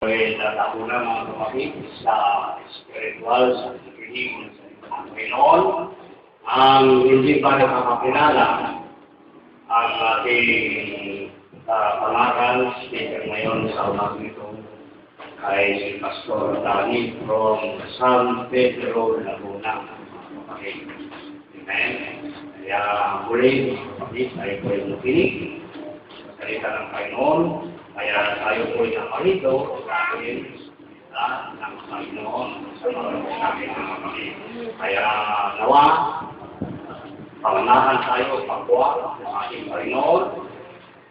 Tatapuna mga kapatid sa spiritual sa pagkikinig sa Panginoon. Ang hindi pa nakakakilala ang ating pangaral speaker ngayon sa umagang ito ay si Pastor Danny from San Pedro, Laguna. Amen. Kaya muli mga kapatid tayo po ay makinig sa salita ng Panginoon. Kaya tayo po ay naparito dahil ng Panginoon sa mga natin ng mga kapatid. Kaya nawa, panganahan tayo pagkuha ng ating Panginoon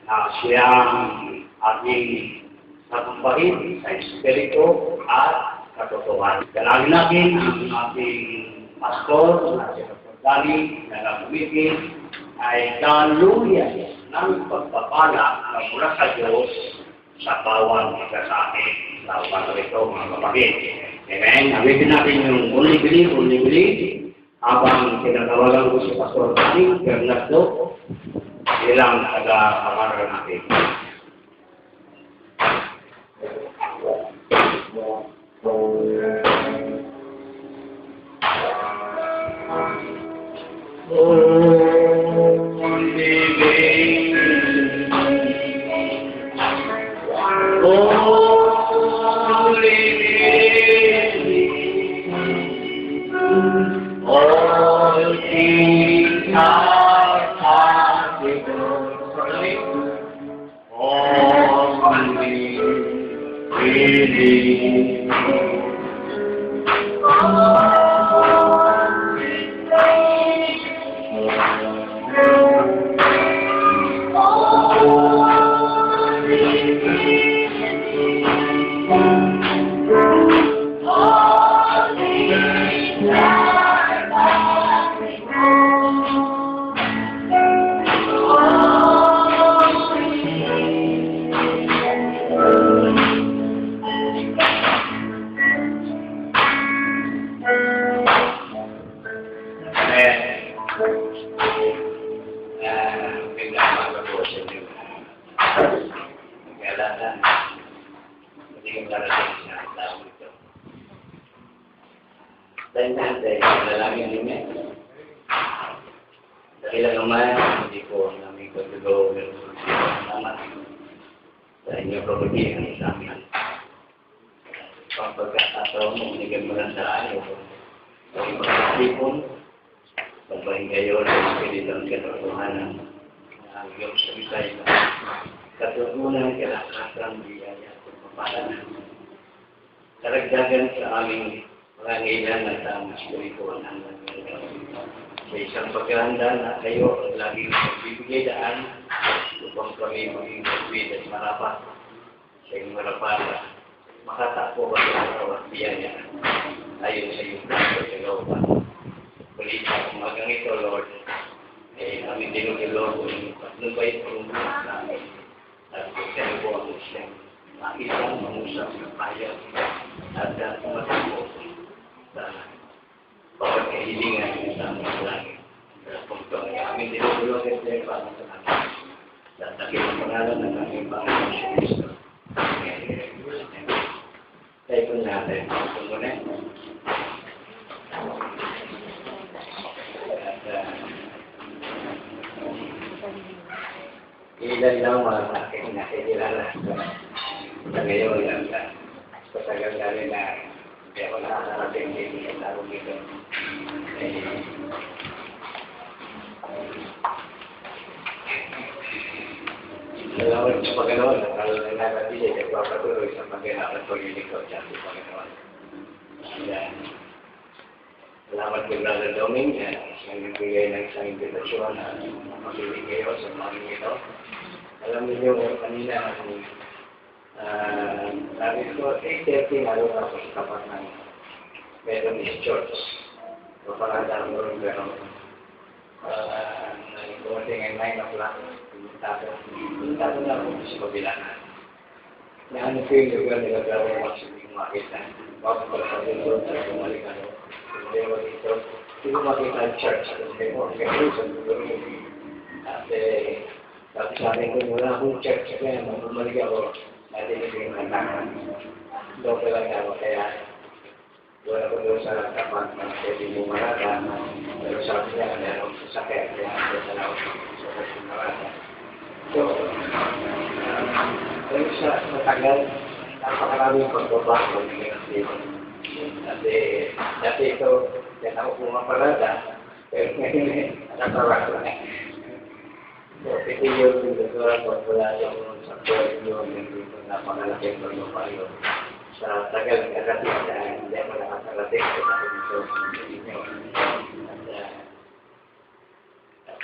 na siyang ating tatumbahin sa Espiritu at katotohanan. Dalangin natin ang ating pastor na si Pastor Danny na nagumigil ay daluyan ng pagpapala na mula sa Diyos sa bawat isa sa atin sa umaga ito, mga kapatid. Amen. Gamitin natin yung uli-bili, habang tinatawagan ko si Pastor Danny Bernardo bilang taga-pamaral natin. Dahil naman, hindi po namin pagkagawa ng salamat sa inyong pagkakita sa amin. Pagkakataon mo, binigyan mo lang sa ayaw. Ang pagkakasipon, pagpahin kayo ng Espiritu ng katotohanan na ang iyong sabitay na katutunan, kalakasan, biyaya, at pagpapalan. Karagdagan sa aming pangangailangan sa mga spiritual ng sa isang paghahanda na kayo ang laging magbibigay daan upang kami maging magbibigay at marapat sa inyong marapat na makatakbo ka sa bawat biyaya ayon sa iyong plano sa looban. Kulit sa umagang ito, Lord, ay namin dinugin, Lord, kung patnubay po ang mga namin at kung po ang siyang makisang mangusap ng payag at tumatakbo sa bawat kahilingan sa aming langit. Kung ito ay aming dinugulong at siyang para sa namin. Sa takip ang pangalan ng aming Panginoon si Cristo. Amen. Tayo po natin. Ito muna. Ilan lang mga aking nakikilala sa ngayon lang sa tagal namin na hindi ako nakakarating din sa larong ito. Salamat sa Panginoon, nakalo na nakatili at papatuloy sa pagkailangan pag-ilikot sa Panginoon. Salamat kay Brother Doming na siyang nagbigay ng isang imbitasyon na makilig kayo sa mga ito. Alam niyo kanina sabi ko, 8:30 araw ako sa tapat ng Methodist Church. Paparadaan mo rin pero nagbumating ay 9 o'clock. Punta ko na ako sa kabilangan. Na ano ko yung lugar nila pero maksuding makita. Bakit ko sa dito, sa bumalik ako. Hindi mo dito, hindi ko makita ang church. Hindi mo, gano'n sa lugar mo. At sabi ko, wala akong church. Kaya bumalik ako natin yung kantangan. Doon ko lang ako kaya wala ko doon sa tapat ng pwede bumarada. Pero sabi niya, meron sa sakit kaya ako sa laot sa pwede bumarada. So, sa matagal, napakaraming pagbabago kasi dati ito, yan ako pumaparada, pero ngayon, natarap lang. So, ito yung nagkaroon pag wala yung sa pwede yung napakalaking pagbabago. Sa tagal ng karating na hindi ako nakakarating sa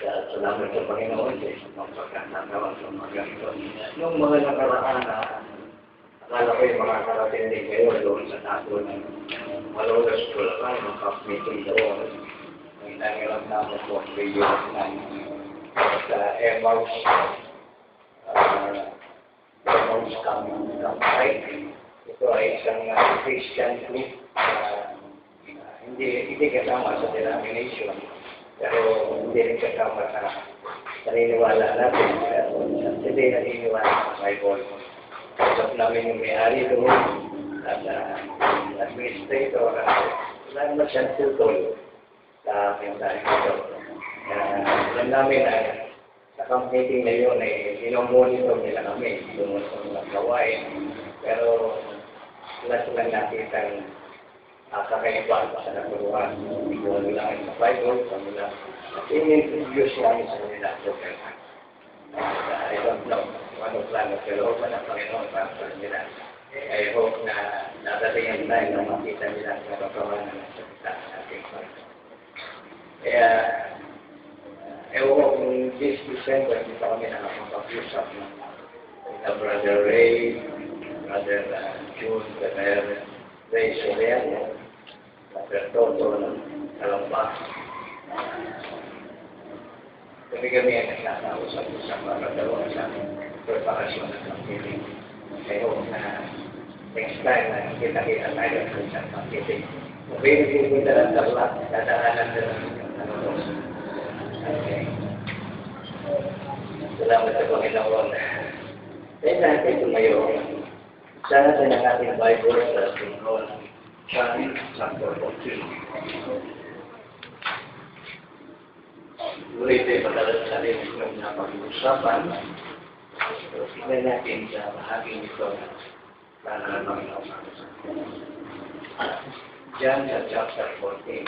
at salamat sa Panginoon sa pagkakatawa sa mga ganito. Nung mga nakaraan na akala ko yung mga karating din kayo doon sa tapo ng Malolos Bulacan, mga cup-meeting doon. Ang nangilang namin po ang video sa Emmaus campsite. Ito ay isang Christian group hindi kasama sa denomination pero hindi rin kasama sa naniniwala natin hindi naniniwala sa Bible. Kasap namin yung may-ari doon at administrator wala naman siyang tutol sa pintahin ito. Alam namin na sa camp-meeting na yun ay inomonitor nila kami doon sa mga gawain pero wala silang nakitang kakaiba sa naguluhan. Wala nila sa Bible, kanila. In-introduce namin sa nila. I don't know ano plano pero wala Panginoon para sa nila. I hope na nadating ang time na makita nila sa kakawanan ng salita ng ating Panginoon. Kaya, ewan ko kung this December, hindi pa kami nakapag-usap na Brother Ray, Brother June, Brother Ray Soriano, Brother Toto ng Kalamba. Kami ay nagkakausap-usap para daw sa preparasyon ng pag-ibig. Kaya na next time na kita-kita tayo sa pag-ibig. Mabili ko na lang dapat, dadaanan na lang ano doon. Okay. Salamat sa Panginoon. Kaya natin tumayo. Sana sa ating Bible sa Tingkol, John chapter 14. Ulitin madalas na rin yung napag-uusapan. So, tingnan natin sa bahaging ito para naman ako. John chapter 14.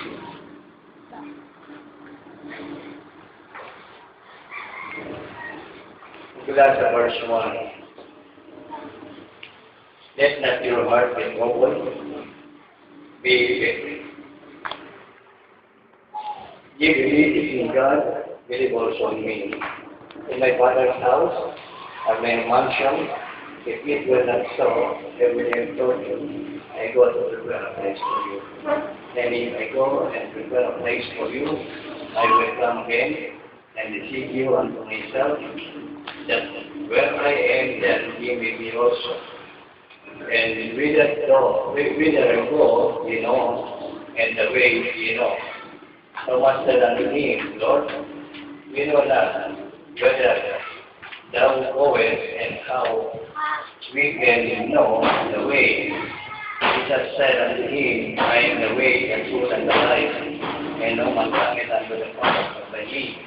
Mula sa verse 1. Let not your heart be troubled. Be faithful. Ye believe in God, believe also in me. In my Father's house are many mansions. If it were not so, I would have told you, I go to prepare a place for you. And if I go and prepare a place for you, I will come again and receive you unto myself, that where I am, that ye may be also. And whither I go, you know, and the way you know. So much said unto him, Lord, we know not whether thou goest and how we can know the way. Jesus said unto him, I am the way, the truth, and the life, and no man cometh unto the Father but by me.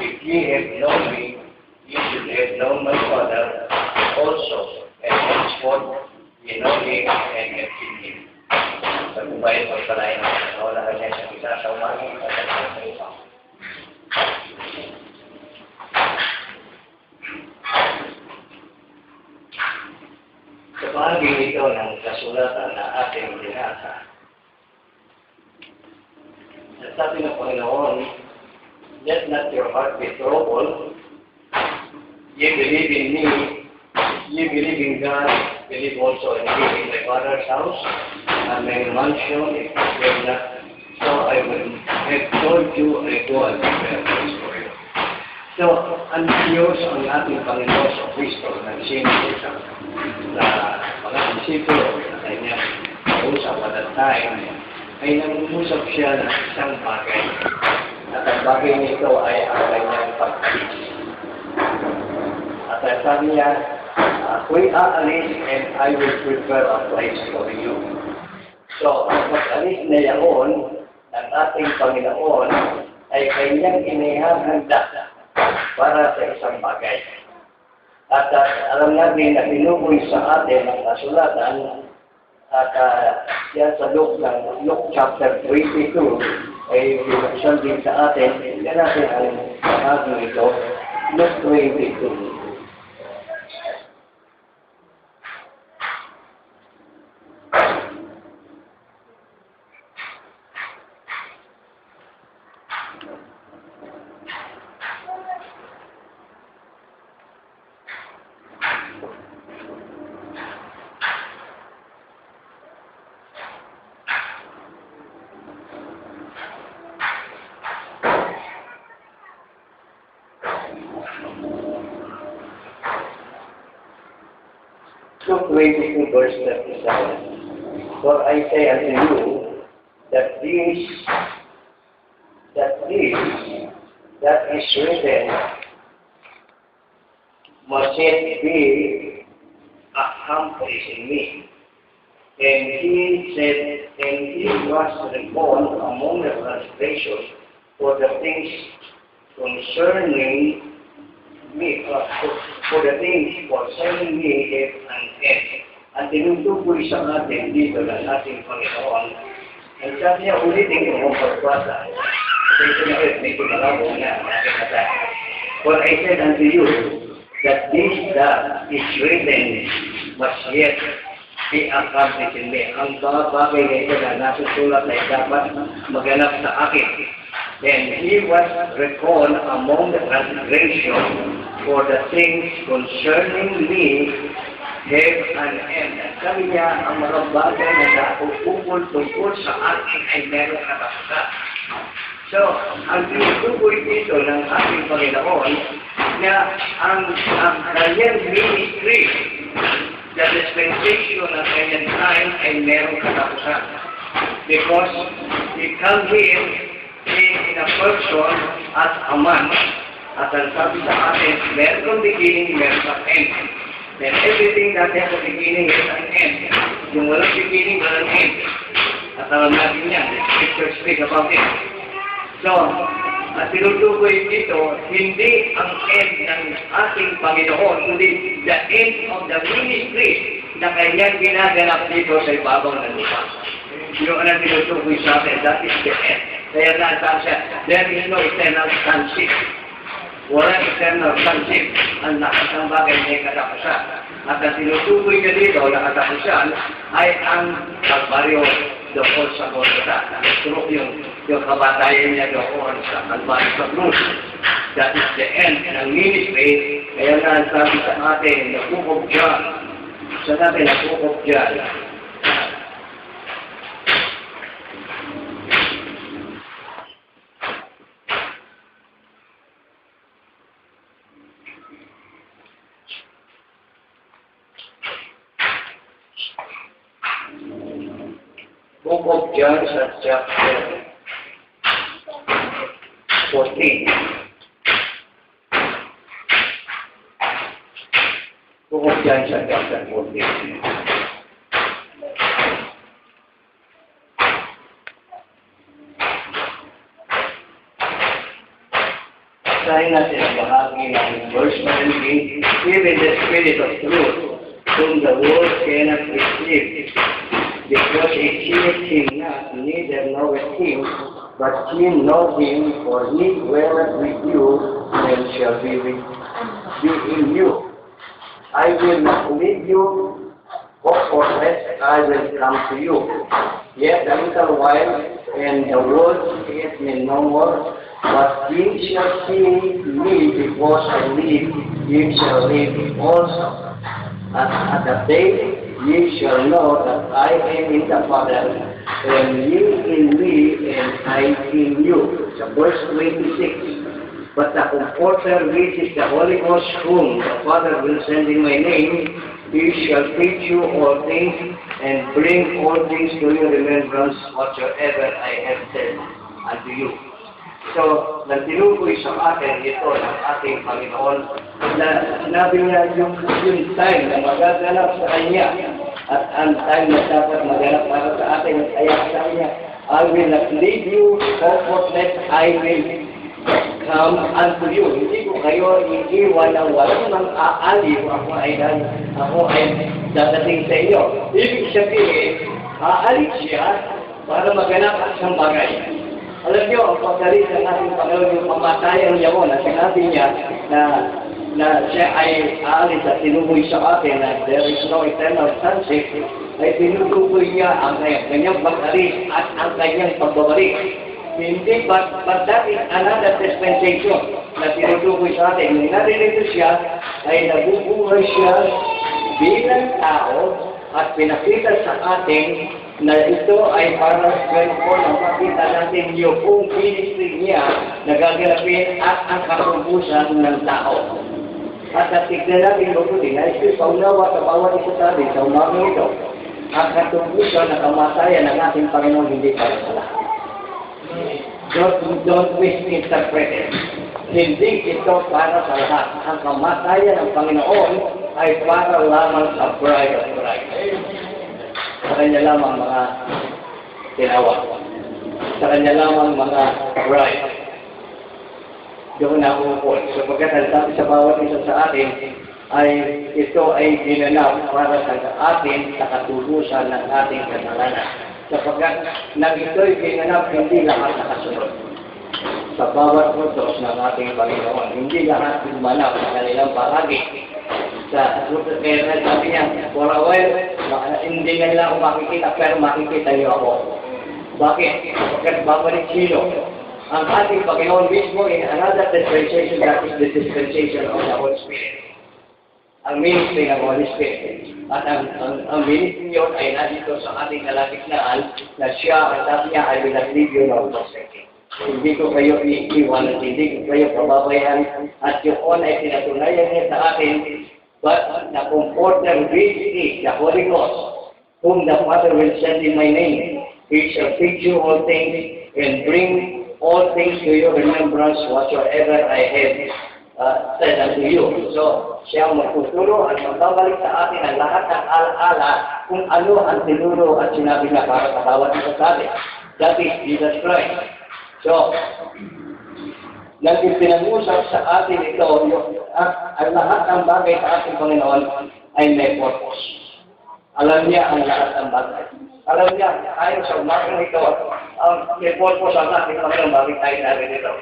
If ye have known me, ye should have known my Father also, and henceforth ye know him and have seen him. Sa kumpay, pagpalain na wala ka niya sa isa sa umagang at sa isa. Sa bahagi ito ng kasulatan na ating binasa, sabi ng Panginoon, let not your heart be troubled. Ye believe in me, ye believe in God, believe also in me. In my Father's house, and my mansion, if it were not so, I would have told you, I go and prepare a place for you. So, ang Diyos ang ating Panginoon sa Kristo, nagsinit sa mga disipulo na kanyang kausap at that time, ay nangungusap siya ng isang bagay. At ang bagay nito ay ang kanyang pag-ibig. At sabi niya, Ako'y aalis and I will prepare a place for you. So, ang pag-alis na yaon ng ating Panginoon ay kanyang inihahanda para sa isang bagay. At alam natin na pinukoy sa atin ang kasulatan at yan sa Luke chapter 22 ay binuksan din sa atin. Yan natin ang bahagi ito, Luke 22. Luke 22 verse 37. For I say unto you, that is written must yet be accomplished in me. And he said, and he was reborn among the transgressions for the things concerning me, for the things concerning me is an end. At tinutukoy sa atin dito ng ating Panginoon, ang sabi niya ulitin yung pagbasa. Kasi ito medyo malabo na ating kata. For I said unto you, that this that is written must yet be accomplished in me. Ang bagay na ito na nasusulat ay dapat maganap sa akin. And he was reckoned among the transgressions for the things concerning me have an end. Sabi niya, ang mga bagay na nakukukul tungkol sa akin ay meron katapusan. So, ang tinutukoy dito ng ating Panginoon na ang kanyang ministry, the dispensation ng kanyang time ay meron katapusan. Because he come here in a person as a man. At ang sabi sa atin, meron kang beginning, meron kang end. Then everything that has a beginning is an end. Yung walang beginning, walang end. At alam natin yan, the scriptures speak about it. So, at tinutukoy dito, hindi ang end ng ating Panginoon, kundi the end of the ministry na kanyang ginaganap dito sa ibabaw ng lupa. Yung anong tinutukoy sa atin, that is the end. Kaya nasabi siya, there is no eternal sonship. Walang eternal sonship. Ang lahat ng bagay niya katapusan. At ang tinutukoy niya dito, na katapusan, ay ang pagbaryo doon sa Golgotha. Yung kabatayan niya doon sa Kalbaryo sa Cruz. That is the end ng ministry. Kaya nga sabi sa atin, nakukop dyan. Sa natin, nakukop dyan. Book of John chapter 14. Book of John chapter 14. Basahin natin ang bahagi ng verse 19. Even the Spirit of truth, whom the world cannot receive, because it seeth him not, neither knoweth him, but ye know him, for he dwelleth with you, and shall be in you. I will not leave you orphanless, I will come to you. Yet a little while, and the world seeth me no more, but ye shall see me, because I live, ye shall live also. At the day ye shall know that I am in the Father, and ye in me, and I in you. So verse 26. But the Comforter, which is the Holy Ghost, whom the Father will send in my name, he shall teach you all things, and bring all things to your remembrance, whatsoever I have said unto you. So, nagtinukoy sa atin ito ng ating Panginoon na sinabi niya yung time na magaganap sa kanya at ang time na dapat maganap para sa atin. Kaya sabi niya, I will not leave you comfortless, I will come unto you. Hindi ko kayo iiwan ng walang mang aaliw. Ako ay dadating sa inyo. Ibig sabihin, aalis siya para maganap ang isang bagay. Alam niyo, ang pagdalit ng ating Panginoon, yung pamatayang niya mo na sinabi niya na siya ay aalis at tinuboy sa atin na there is no eternal sunset, ay tinutukoy niya ang kanyang pag-alis at ang kanyang pagbabalik. Hindi, but that is another dispensation na tinutukoy sa atin. Nung narinito siya, ay nabubuhay siya bilang tao at pinakita sa atin na ito ay para po na makita natin yung ministry niya na gaganapin at ang katumbusan ng tao. At natignan natin mabuti na ito sa unawa sa bawat isa sa atin, sa umamang ito, ang katumbusan na kamatayan ng ating Panginoon hindi para sa lahat. Don't misinterpret it. Hindi ito para sa lahat. Ang kamatayan ng Panginoon ay para lamang sa bride of Christ. Sa kanya lamang mga tinawag. Sa kanya lamang mga bride. Doon na umupon. Sapagkat ang sabi sa bawat isa sa atin, ay ito ay ginanap para sa atin sa katubusan ng ating kasalanan. Sapagkat nang ito'y ginanap, hindi lahat nakasunod. Sa bawat utos ng ating Panginoon, hindi lahat gumanap sa kanilang bahagi. Sa kaya sabi niya, for a while, hindi na nila ako makikita, pero makikita niyo ako. Bakit? Sapagkat babalik sino? Ang ating Panginoon mismo in another dispensation, that is the dispensation of the Holy Spirit. Ang ministry ng Holy Spirit. At ang ministry yun ay nandito sa ating kalagitnaan na siya, ang sabi niya, I will not leave you nor forsake you. Hindi ko kayo iiwan at hindi ko kayo pababayaan. At yun ay pinatunayan niya sa atin, but the Comforter which is the Holy Ghost, whom the Father will send in my name, he shall teach you all things and bring all things to your remembrance whatsoever I have said unto you. So, siya magtuturo at magbabalik sa atin ang lahat ng alaala kung ano ang tinuro at sinabi niya para sa bawat isa sa atin. That is Jesus Christ. So, nang ipinag-usap sa atin ito, ang lahat ng bagay sa ating Panginoon ay may purpose. Alam niya ang lahat ng bagay. Alam niya, tayo sa umagang ito, may purpose ang ating Panginoon, bakit tayo natin ito.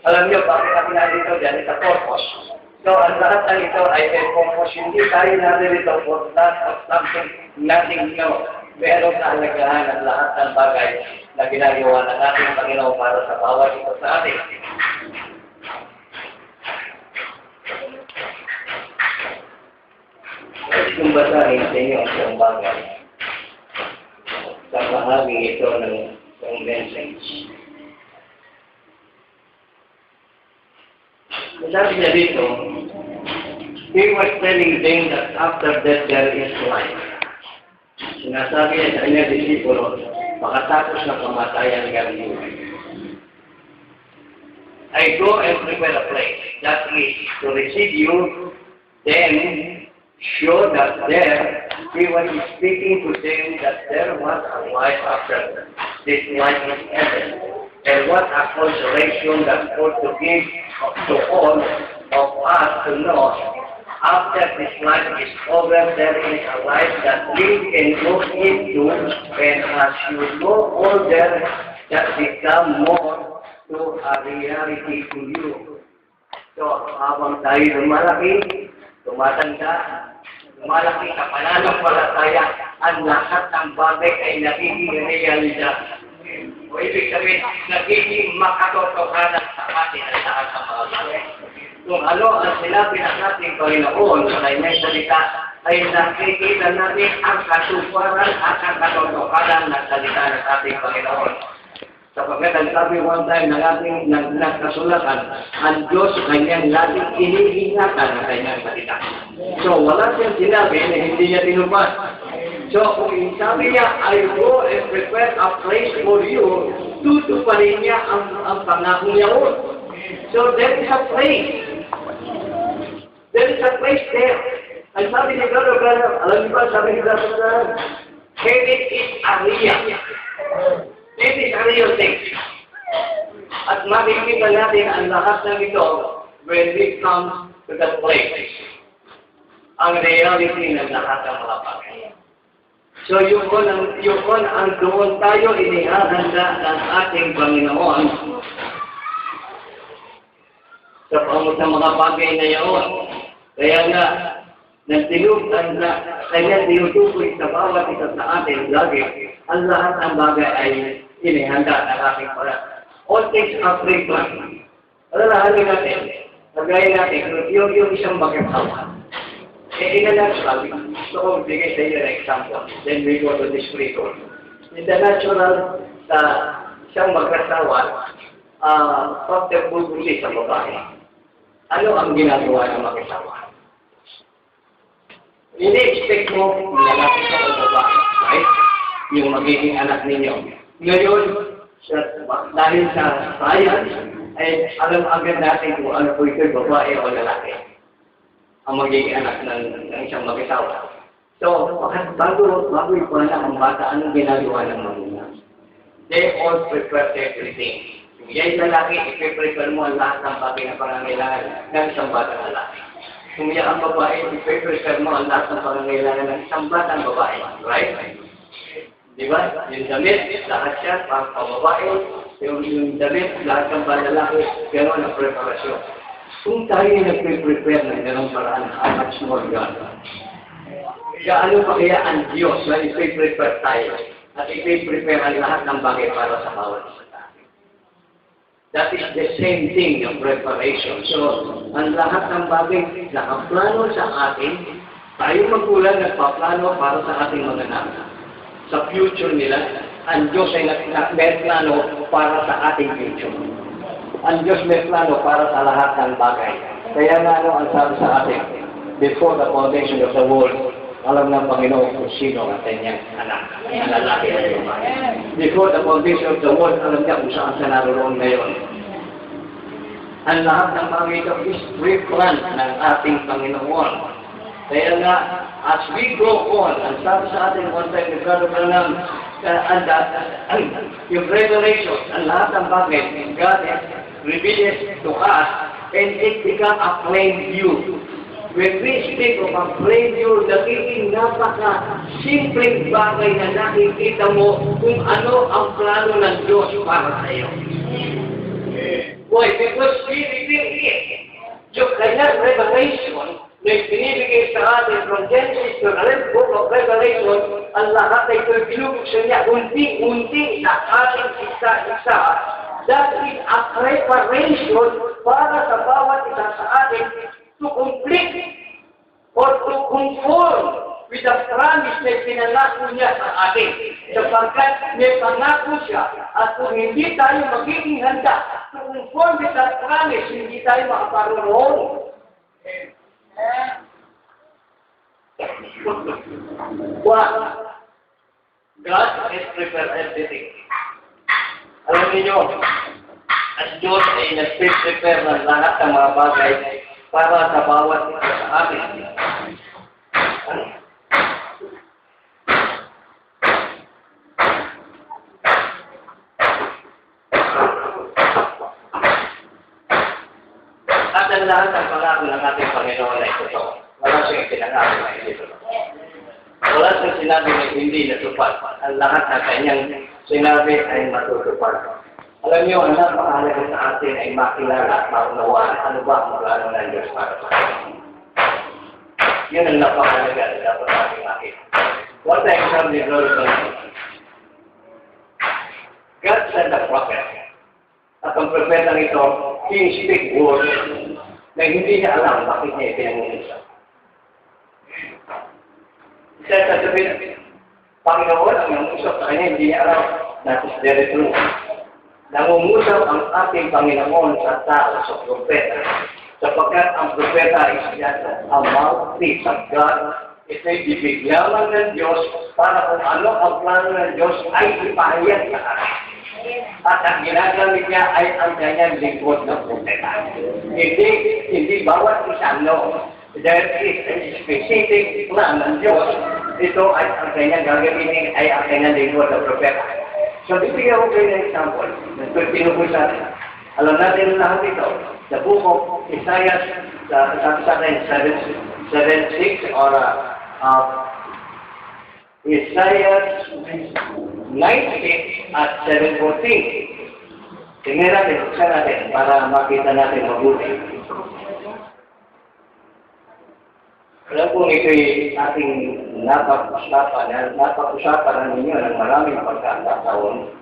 Alam niyo, bakit natin natin ito dyan, it's a purpose. So, ang lahat ng ito ay may purpose. Hindi tayo natin ito for that of something, nothing new. Meron kahalagahan at lahat ng bagay na ginagawa ng ating Panginoon para sa bawat ito sa atin. Kung basahin sa inyo ang isang bagay, sa bahagi ito ng message. Sabi niya dito, he was telling them that after death there is life. Sinasabi niya sa kanyang disipulo, makatapos ng kamatayan ng buhay. I go and prepare a place, that is, to receive you, then show that there, he was speaking to them that there was a life after this life in heaven. And what a consolation that God to give to all of us to know. After this life is over, there is a life that we can go into, and as you go older, that become more to a reality to you. So, habang tayo tumatanda, lumalaki sa pananampalataya, ang lahat ng bagay ay nagiging realidad. O ibig sabihin, nagiging makatotohanan sa atin at sa ating mga bagay. Kung ano ang sinabi ng ating Panginoon sa kanyang salita, ay nakikita natin ang katuparan at ang katotohanan ng salita ng ating Panginoon. Sapagkat ang sabi one time ng ating nagkasulatan, ang Diyos kanyang laging iniingatan ng kanyang salita. So wala siyang sinabi na hindi niya tinupad. So kung sabi niya, I go and prepare a place for you, tutuparin niya ang pangako niya. So there is a place. there's a place there. Ang sabi ni Brother Branham, alam niyo ba, sabi ni Brother Branham, heaven is a real. It is a real thing. At makikita natin ang lahat ng ito when we come to that place. Ang reality ng lahat ng mga bagay. So yun ang doon tayo inihahanda ng ating Panginoon sa pamot ng mga bagay na yaon. Kaya nga, kaya tinutukoy sa bawat isa sa atin lagi, ang lahat ng bagay ay inihanda ng ating para. All things are pre-planned. Alalahanin natin, nagaya natin, yung isang mag-asawa. In the natural, gusto ko bigay sa inyo ng example. Then we go to the spiritual. In the natural, sa isang mag-asawa, pagtabubuti sa babae. Ano ang ginagawa ng mag-asawa? Ini-expect mo na natin sa babae, right? Yung magiging anak ninyo. Ngayon, dahil sa science, ay alam agad natin kung ano po ito, babae o lalaki. Ang magiging anak ng isang mag-asawa. So, bago ipana ang bata, anong ginagawa ng magulang? They all prepare everything. Kung yan lalaki, ipiprepare mo ang lahat ng bagay na pangangailangan ng isang batang lalaki. Kung yan ang babae, ipiprepare mo ang lahat ng pangangailangan ng isang batang babae. Right? Di ba? Yung damit, lahat siya, pang babae. Yung damit, lahat ng lalaki, gano'n ang preparasyon. Kung tayo nagpe-prepare ng ganong paraan, how much more God? Kaya ano pa kaya ang Diyos na ipe-prepare tayo at ipe-prepare ang lahat ng bagay para sa bawat isa tayo? That is the same thing, yung preparation. So, ang lahat ng bagay nakaplano sa atin, tayo magulang nagpaplano para sa ating mga anak. Sa future nila, ang Diyos ay may plano para sa ating future. Ang Diyos may plano para sa lahat ng bagay. Kaya nga ang sabi sa atin, before the foundation of the world, alam ng Panginoon kung sino ang kanyang anak, ang lalaki at babae. Before the foundation of the world, alam niya kung saan siya naroon ngayon. Ang lahat ng mga ito is pre-planned ng ating Panginoon. Kaya nga, as we go on, ang sabi sa atin one time, Brother Branham, yung revelation, ang lahat ng bagay, God has revealed to us, and it become a plain view. When we speak of a plain view, nagiging napaka-simpleng bagay na nakikita mo kung ano ang plano ng Diyos para sa iyo. Why? Because we reveal it. Yung kanyang revelation na binibigay sa atin from Genesis to the book of Revelation, ang lahat ay binubuksan niya unti-unti sa ating isa-isa. That is a preparation para sa bawat isa sa atin to complete or to conform with the promise na pinangako niya sa atin. Sapagkat may pangako siya at kung hindi tayo magiging handa to conform with that promise, hindi tayo makaparoon. What? God has prepared everything. Alam niyo, ang Diyos ay nag-prepare ng lahat ng mga bagay para sa bawat isa sa atin. At ang lahat ng pangako ng ating Panginoon ay totoo. Wala siyang pinangako na hindi totoo. Wala siyang sinabi na hindi natupad. Ang lahat ng kanyang sinabi ay matutupad. Alam niyo, ang napakahalaga sa atin ay makilala at maunawaan ano ba ang plano ng Diyos para sa atin. Yun ang napakahalaga na dapat natin makita. One time, sabi ni Lord God sent a prophet. At ang propeta nito, he speak words na hindi niya alam bakit niya ipinangunaisa. Isa sa sabihin, Panginoon ang nangusap sa kanya, hindi niya alam. That is very true. Nangungusap ang ating Panginoon sa tao, sa propeta. Sapagkat ang propeta is just a mouthpiece of God. Ito'y bibigyaman ng Diyos para kung ano ang plano ng Diyos ay ipahayag sa atin. At ang ginagamit niya ay ang kanyang lingkod ng propeta. Hindi bawat isa, no. Dahil is specific plan ng Diyos, ito ay ang kanyang gagawin ay ang kanyang lingkod na propeta. So, bibigyan ko kayo ng example. Pinupoy sa atin. Alam natin lahat ito. Sa book of Isaiah, sa atin, 7:6 or Isaiah 9:6 at 7:14. Tingnan natin, buksan natin para makita natin mabuti. Alam kong ito'y ating napag-usapan ninyo ng maraming pagkakataon.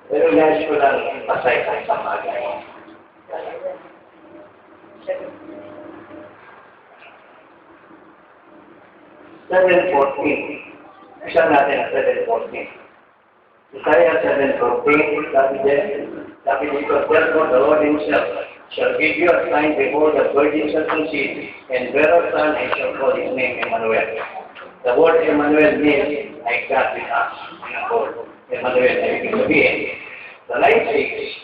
Pero nais ko lang pasay sa bagay. 7:14. Isa natin ang 7:14. Isaiah 7:14, sabi dito, therefore the Lord himself shall give you a sign, behold, the virgin shall conceive, and bear a son, and shall call his name Emmanuel. The word Emmanuel means, I God with us. Emmanuel, ay ibig sabihin. The 9:6,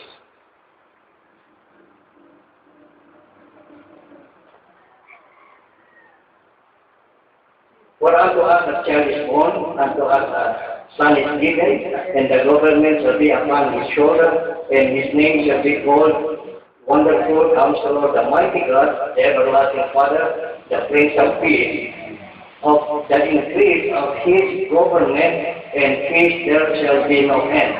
for unto us a child is born, unto us a son is given, and the government shall be upon his shoulder, and his name shall be called Wonderful Counselor, the Mighty God, the Everlasting Father, the Prince of Peace. Of the increase of his government and peace there shall be no end.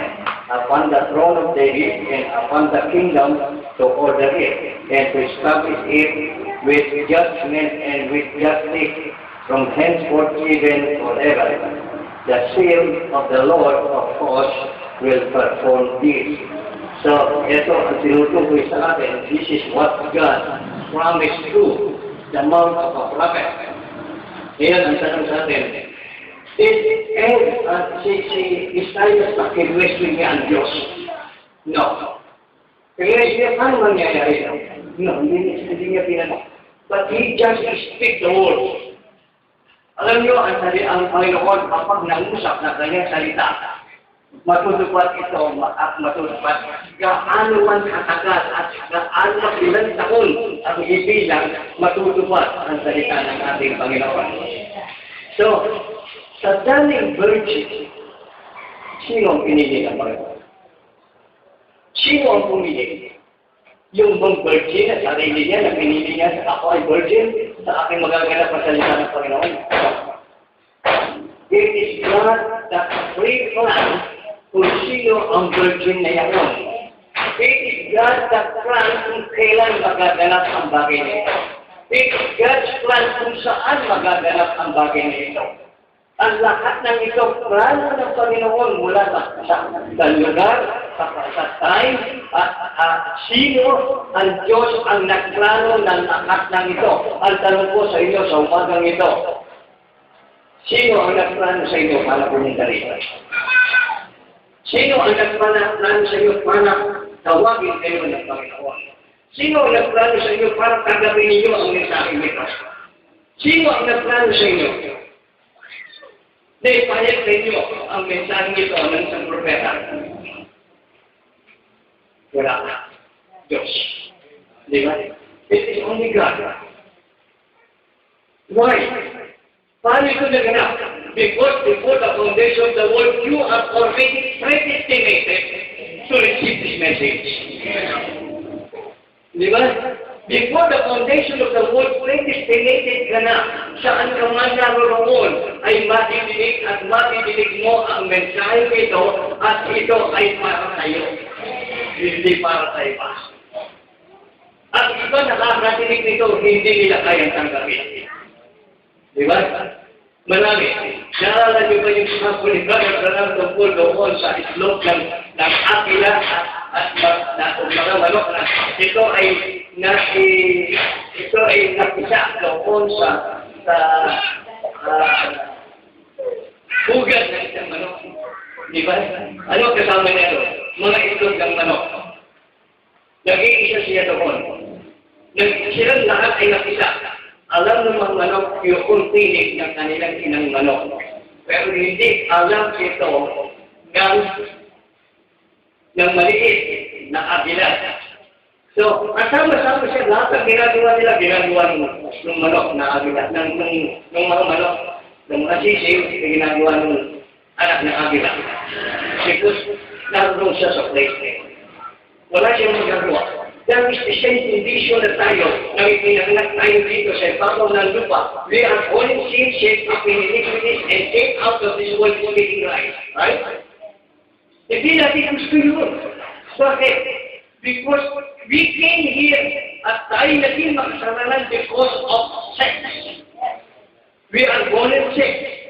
Upon the throne of David and upon the kingdom to order it, and to establish it with judgment and with justice from henceforth even forever. The seal of the Lord of hosts will perform this. So, ito ang tinutukoy sa atin. This is what God promised to the mouth of a prophet. Ngayon, ang tanong sa atin, si Isaiah sa kinwestiyon niya ang Diyos? No. Kinwestiyon niya, paano mangyayari ito? No, hindi niya pinanong. But he just speak the word. Alam niyo, ang Panginoon, kapag nangusap na kanyang salita, matutupad ito at matutupad. Gaano man katagal at gaano man ilang taon ang ibilang matutupad ang salita ng ating Panginoon. So, sa daming virgin, sino ang pinili ng Panginoon? Sino ang pumili? Yung bang virgin na sarili niya, na pinili niya sa ako ay virgin, sa aking magaganap ang salita ng Panginoon. It is God that free plan kung sino ang virgin na yaon. It is God that plan kung kailan magaganap ang bagay na ito. It is God's plan kung saan magaganap ang bagay na ito. Ang lahat ng ito, plano ng Panginoon mula sa lugar, sa time, at sino ang Diyos ang nagplano ng lahat ng ito. Ang tanong ko sa inyo sa umagang ito, sino ang nagplano sa inyo para pumunta rito? Sino ang nagplano sa inyo para tawagin kayo ng Panginoon? Sino ang nagplano sa inyo para tagapin ninyo ang mensahe nito? Sino ang nagplano sa inyo? Na ipahayag sa inyo ang mensahe nito ng isang propeta? Wala ka. Diyos. Di ba? It is only God. Why? Paano ito naganap? Because before the foundation of the world, you are already predestinated to receive this message. Di ba? Before the foundation of the world, predestinated ka na. Saan ka man naroon ay madidinig at madidinig mo ang mensahe ito at ito ay para sa iyo. Hindi para sa iba. At iba nakakatinig nito, hindi nila kayang tanggapin. Di ba? Marami. Naalala niyo ba yung sample ni Brother Branham tungkol doon sa islog ng akila at mga manok na ito ay napisa doon sa hugas ng isang manok. Di ba? Ano kasama niya doon? Mga islog ng manok. Nag-iisa siya doon. Silang lahat ay napisa. Alam ng mga manok yung tinig ng kanilang inang manok. Pero hindi alam ito ng maliit na agila. So, kasama-sama siya, lahat ng ginagawa nila, ginagawa ng manok na agila, ng mga manok, ng mga sisiw, na ginagawa ng anak ng agila. Because, naroon siya sa place na yun. Wala siyang magagawa. That is the same condition na tayo, na ipinanganak tayo dito sa ibabaw ng lupa. We are all in sin, shaped up in iniquities, and take out of this world speaking right. Right? Hindi natin gusto yun. Bakit? Because we came here at tayo naging makasalanan because of sex. We are born in sex.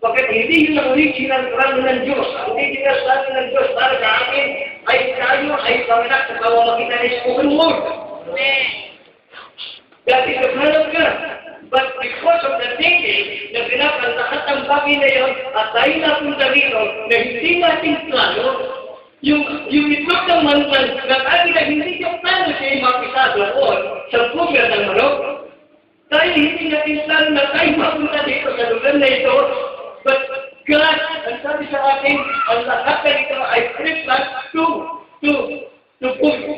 Bakit hindi yun ang original plano ng Diyos? Ang original plano ng Diyos para sa akin ay tayo ay panganak sa pamamagitan ng spoken word. That is the plan of God. But because of the thinking na pinapalakas ang bagay na yun at tayo napunta rito na hindi natin plano, yung itlog ng manukan na tayo na hindi yung plano siya yung mapisado o sa puga ng manok, tayo hindi natin plano na tayo mapunta dito sa lugar na ito. But God, ang sabi sa akin, ang lahat na ito ay prepared to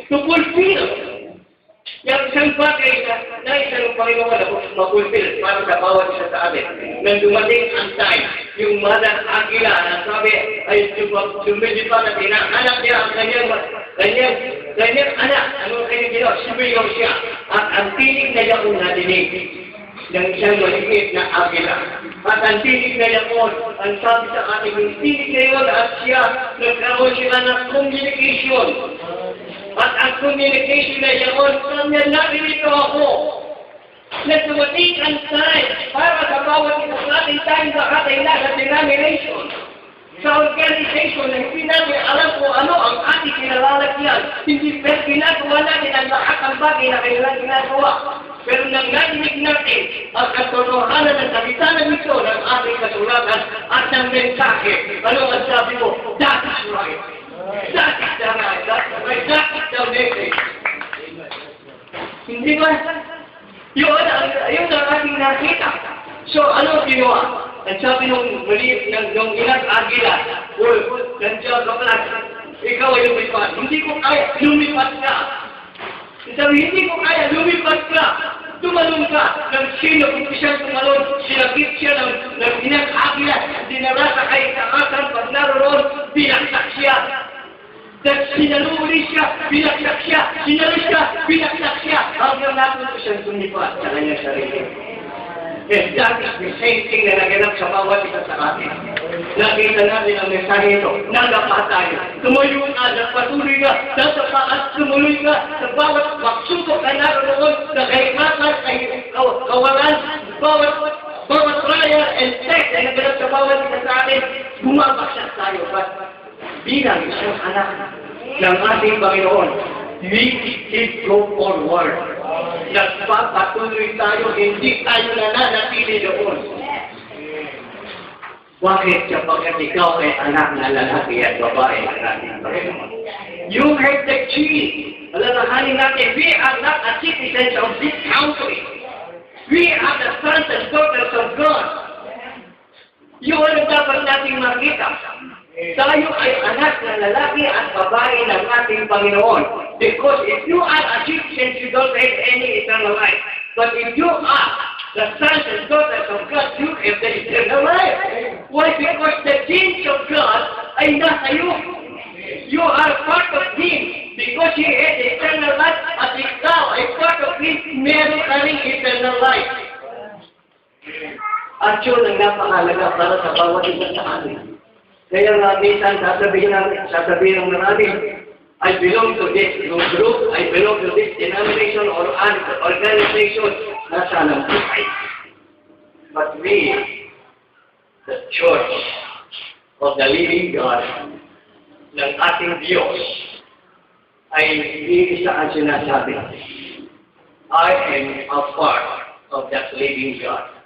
fulfill. Yung isang bagay na isang Panginoon na mapulfill para sa bawat isa sa amin. Nang dumating ang time, yung Mother Agila na sabi ay lumilipad na tinahanap niya ang kanyang anak. Ano kanyang ginawa? Sumiyaw siya. At ang tinig na niya kung nadinig ng isang maliit na agila. At ang tinig na yakon, ang sabi sa ating yung tinig na yun at siya, nagkaroon sila ng communication. At ang communication na yakon, kanya naririto ako. Nagdumating ang time para sa bawat isa sa ating time lahat ay nasa denomination. Sa organization na hindi natin alam kung ano ang ating kinalalagyan. Hindi pero ginagawa natin ang lahat ng bagay na kailangan ginagawa. Pero nang narinig natin ang katotohanan ng salita ng ito ng ating kasulatan at ng mensahe, ano ang sabi mo? That is right. That is the right. That is right. That is the message. Hindi ba? Yun ang ating nakita. So, ano ginawa? Ang sabi nung ilang agila, nandiyan ka pala, ikaw ay lumipat. Hindi ko kaya, lumipat ka. Sabi, hindi ko kaya, lumipat ka. Tumalong ka. Nang sino, kung siyang tumalong, sinagit siya ng ilang agila. Dinara sa kay kakasan, pag naroon, binaksak siya. Dahil sinaluli siya, binaksak siya. Sinalo siya, binaksak siya. Hanggang napunto siyang tumipat sa kanyang sarili. And that is the same thing na naganap sa bawat isa sa atin. Nakita natin ang mensahe ito. Nagapa tayo. Tumayo ka, nagpatuloy ka, natapa at tumuloy ka sa bawat magsubok na naroon na kahimatan, kawalan, bawat trial and test na naganap sa bawat isa sa atin, bumabaksak tayo. But bilang isang anak ng ating Panginoon, we keep go forward. Nagpapatuloy tayo, hindi tayo nananatili doon. Bakit kapag ikaw ay anak na lalaki at babae ng ating Panginoon? You have the key. Alalahanin natin, we are not a citizens of this country. We are the sons and daughters of God. Yun ang dapat nating makita. Tayo ay anak na lalaki at babae ng ating Panginoon. Because if you are a Christian, you don't have any eternal life. But if you are the sons and daughters of God, you have the eternal life. Why? Because the genes of God ay nasa iyo. You are part of Him. Because He has eternal life at ikaw ay part of Him, meron ka rin eternal life. At yun ang napakalaga para sa bawat isa sa atin. Kaya nga minsan sasabihin ng marami, I belong to this group, I belong to this denomination or organization, nasa ng buhay. But we, the Church of the Living God, ng ating Diyos, ay iisa ang sinasabi. I am a part of that living God.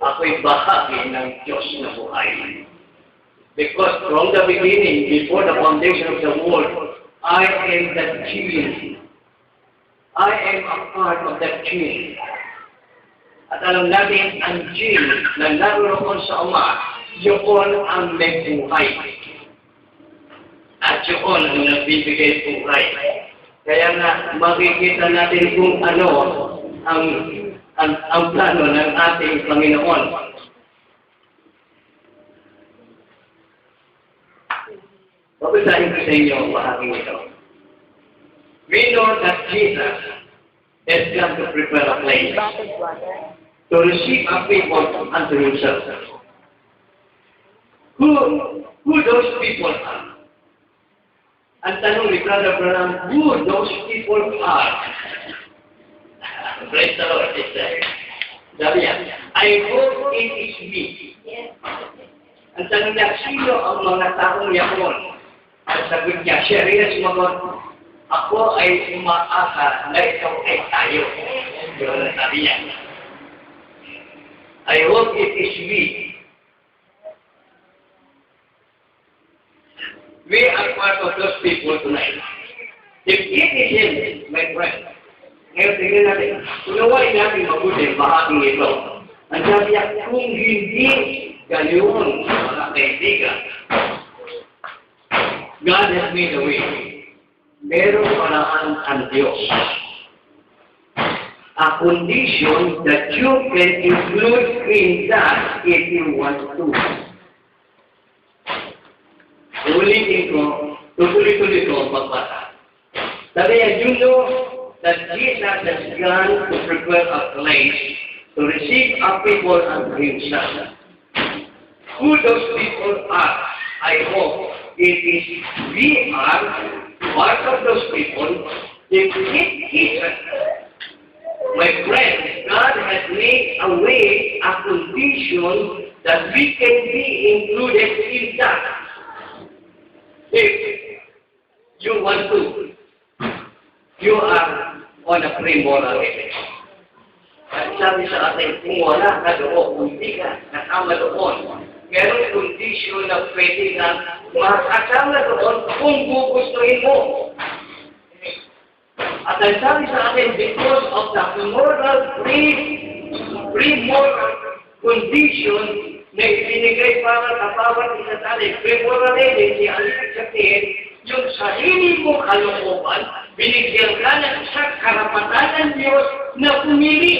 Ako'y bahagi ng Diyos na buhay. Because from the beginning, before the foundation of the world, I am the gene. I am a part of that gene. At alam natin, ang gene na naroon sa Ama, yun ang may buhay. At yun ang nagbibigay buhay. Kaya nga, makikita natin kung ano ang plano ng ating Panginoon. Babasahin ko sa inyo ang bahaging ito. We know that Jesus has come to prepare a place to receive a people unto himself. Who those people are? Ang tanong ni Brother Branham, who those people are? Praise the Lord, sister. Sabi niya, I hope it is me. Ang tanong niya, sino ang mga taong yakon? Ang sagot niya, siya rin sumagot, ako ay umaasa na ikaw ay tayo. Yun ang sabi niya. I hope it is me. We are part of those people tonight. If it is him, my friend, ngayon tingnan natin, unawain natin mabuti bahaging ito. Ang sabi niya, kung hindi gayon, mga kaibigan, God has made a way. Merong paraan ang Diyos. A condition that you can include in that if you want to. Ulitin ko, tuloy-tuloy ko ang pagbasa. Sabi niya, you know that Jesus has gone to prepare a place to receive a people unto himself. Who those people are, I hope, it is we are part of those people. If it isn't, my friend, God has made a way, a condition that we can be included in that. If you want to, you are on a free moral ethics. At sabi sa atin, kung wala ka doon, kung hindi ka nakama doon, merong kondisyon na pwede na makasama doon kung gugustuhin mo. At ang sabi sa atin, because of the free moral condition na ibinigay para sa bawat isa sa atin, free moral ethics, ang ibig sabihin, yung sarili mong kalooban, binigyan ka ng isang karapatan ng Diyos na pumili.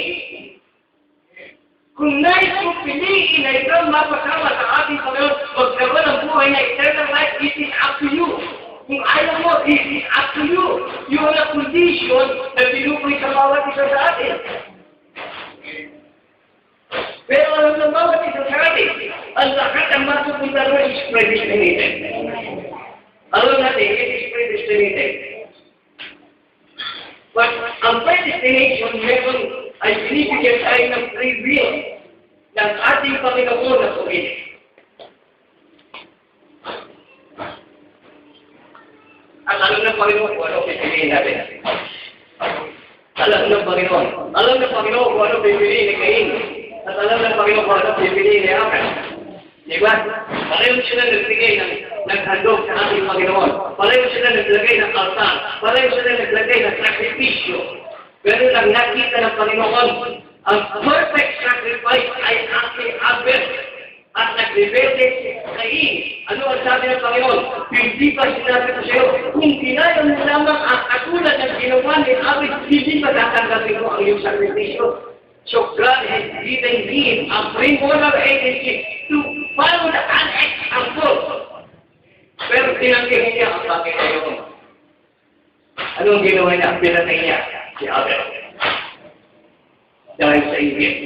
Kung nais mo piliin na ikaw mapasama sa ating Panginoon, magkaroon ng buhay na eternal life, it is up to you. Kung ayaw mo, it is up to you. Yun ang condition na pinupoy sa bawat isa sa atin. Pero alam ng bawat isa sa atin, ang lahat ang masupunta doon is predestinated. Alam natin, it is predestinated. But ang predestination, meron ay binibigyan tayo ng free will ng ating Panginoon na pumili. At alam ng Panginoon kung ano pipiliin natin. Alam ng Panginoon. Alam ng Panginoon kung ano pipiliin ni Cain. At alam ng Panginoon kung ano pipiliin ni Abel. Diba? Pareho sila nagbigay ng handog sa ating Panginoon. Pareho sila naglagay ng altar. Pareho sila naglagay ng sakripisyo. Pero lang nakita ng Panginoon, ang perfect sacrifice ay ating Abel. At nagbibete si Cain. Ano ang sabi ng Panginoon? Hindi pa sinabi ko sa iyo, kung ginaya mo lamang ang katulad ng ginawa ni Abel, hindi pa tatanggapin ko ang iyong sakripisyo. So God has given him a free moral agency to follow the unexample. Pero tinanggihan niya ang Panginoon. Anong ginawa niya? Pinatay niya si Abel. Dahil sa inggit.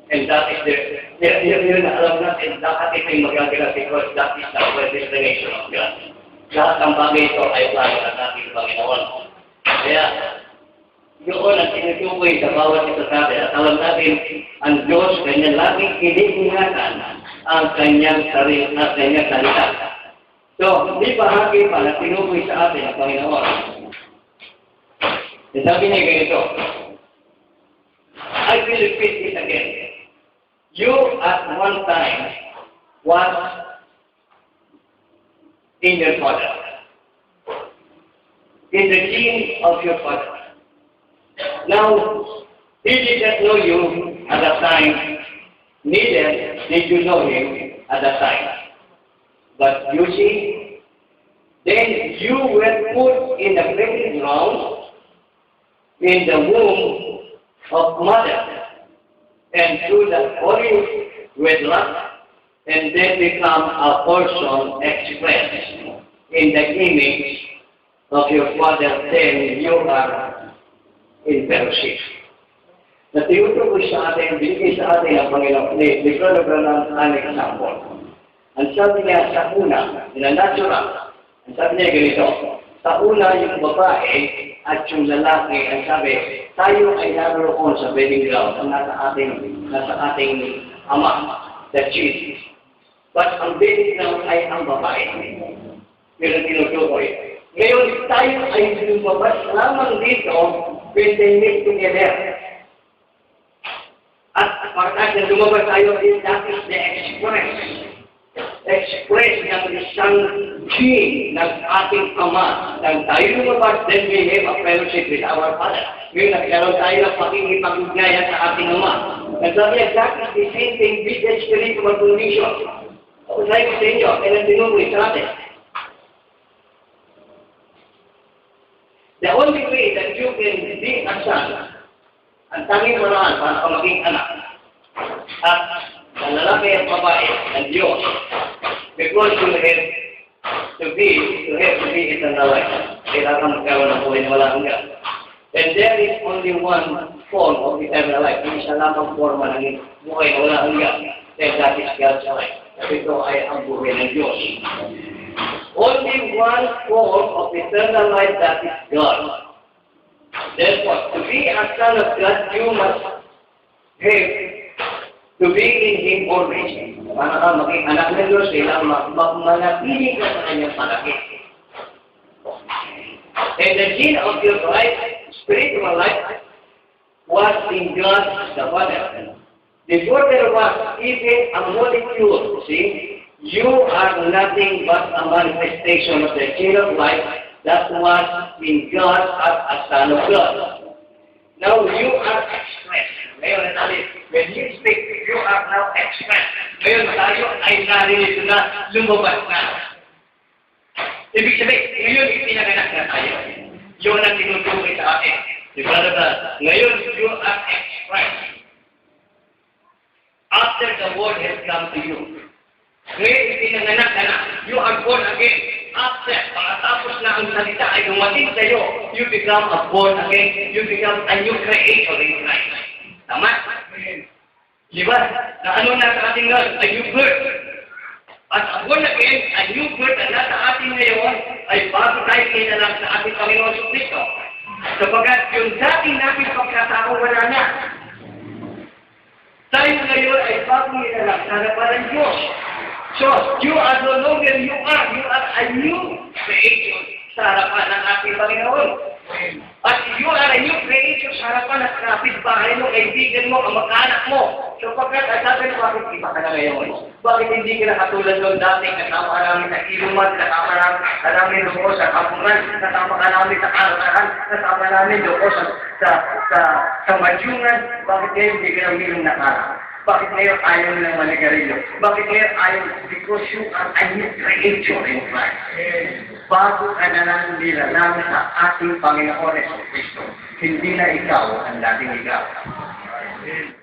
And that is yun na alam natin, dapat ito'y magagawa because that is the predestination of God. Lahat ng bagay ito ay plano ng ating Panginoon. Kaya, yun ang tinutukoy sa bawat isa sa atin. At alam natin, ang Diyos, kanya laging iniingatan ang kanyang sarili at kanyang salita. So, hindi bahagi pa na tinukoy sa atin ang Panginoon. Sabi niya ganito, I will repeat it again. You at one time was in your father, in the gene of your father. Now, he didn't know you at that time, neither did you know him at that time. But you see, Then you were put in the breeding ground in the womb of mother, and through the holy wedlock, and then become a person expressed in the image of your father, then you are in fellowship. Natiuto ko sa atin, binigay sa atin ang Panginoon, libro ng an example. Ang sabi niya sa una, in a natural, ang sabi niya ganito, sa una yung babae at yung lalaki, ang sabi, tayo ay naroon sa wedding ground, ang nasa ating ama, the chief. But ang wedding ground ay ang babae. Pero tinutukoy. Ngayon, tayo ay lumabas lamang dito when they meet together. At pagkat na lumabas tayo, that is the express ng isang gene ng ating ama. Nang tayo lumabas, then we have a fellowship with our Father. Ngayon, nagkaroon tayo ng pakikipag-ugnayan sa ating ama. And sabi niya, that is the same thing with the spiritual condition. Ako sabi ko sa inyo, kaya nang tinuloy sa atin. The only way that you can be a son, ang tanging paraan para ka maging anak, at ang lalaki at babae, ang Diyos, because you have to be eternal life. Kailangan magkaroon ng buhay na wala hanggan. And there is only one form of eternal life. Isa lamang forma ng buhay na wala hanggan. And that is God's life. Kasi ito ay ang buhay ng Diyos. Only one form of eternal life, that is God. Therefore, to be a son of God, you must have to be in Him always. Para ka maging anak ng Diyos, kailangan manatili ka sa kanyang palagay. And the gene of your life, spiritual life, was in God the Father. Before there was even a molecule, see, you are nothing but a manifestation of the gene of life that was in God as a son of God. Now you are expressed. Ngayon, when you speak, you are now expressed. Ngayon tayo ay narinig na lumabas na. Ibig sabihin, ngayon ipinaganak na tayo. Yun ang tinutukoy sa atin. Diba na? Ngayon, you are expressed. After the word has come to you. Ngayon, ipinaganak ka na. You are born again. After, pagkatapos na ang salita ay dumating sa iyo, you become a born again. You become a new creator in Christ. Tama? Diba? Na ano na sa ating ngayon? A new birth. At a born again, a new birth na nasa ating ngayon ay bago tayo kinalang sa ating Panginoon sa Kristo. Sapagkat yung dating natin pagkatao wala na. Tayo ngayon ay bago kinalang sa harapan ng Diyos. So, you are no longer you are a new creator sa harapan ng ating Panginoon. At you are a new creator sa harapan ng kapitbahay mo, kaibigan mo, ang mag-anak mo. So, pagkat sabi mo, bakit iba ka na ngayon? Bakit hindi ka na katulad doon dating kasama ka namin sa iluman, kasama ka namin doon sa kapungan, kasama ka namin sa karanahan, kasama namin doon sa madyungan, bakit ngayon hindi ka na uminom na karanahan? Bakit ngayon ayaw nilang manigarilyo? Bakit ngayon ayaw? Because you are a new creator in Christ. Bago ka na lang nilalang sa ating Panginoon Yesus Kristo. Hindi na ikaw ang dating ikaw.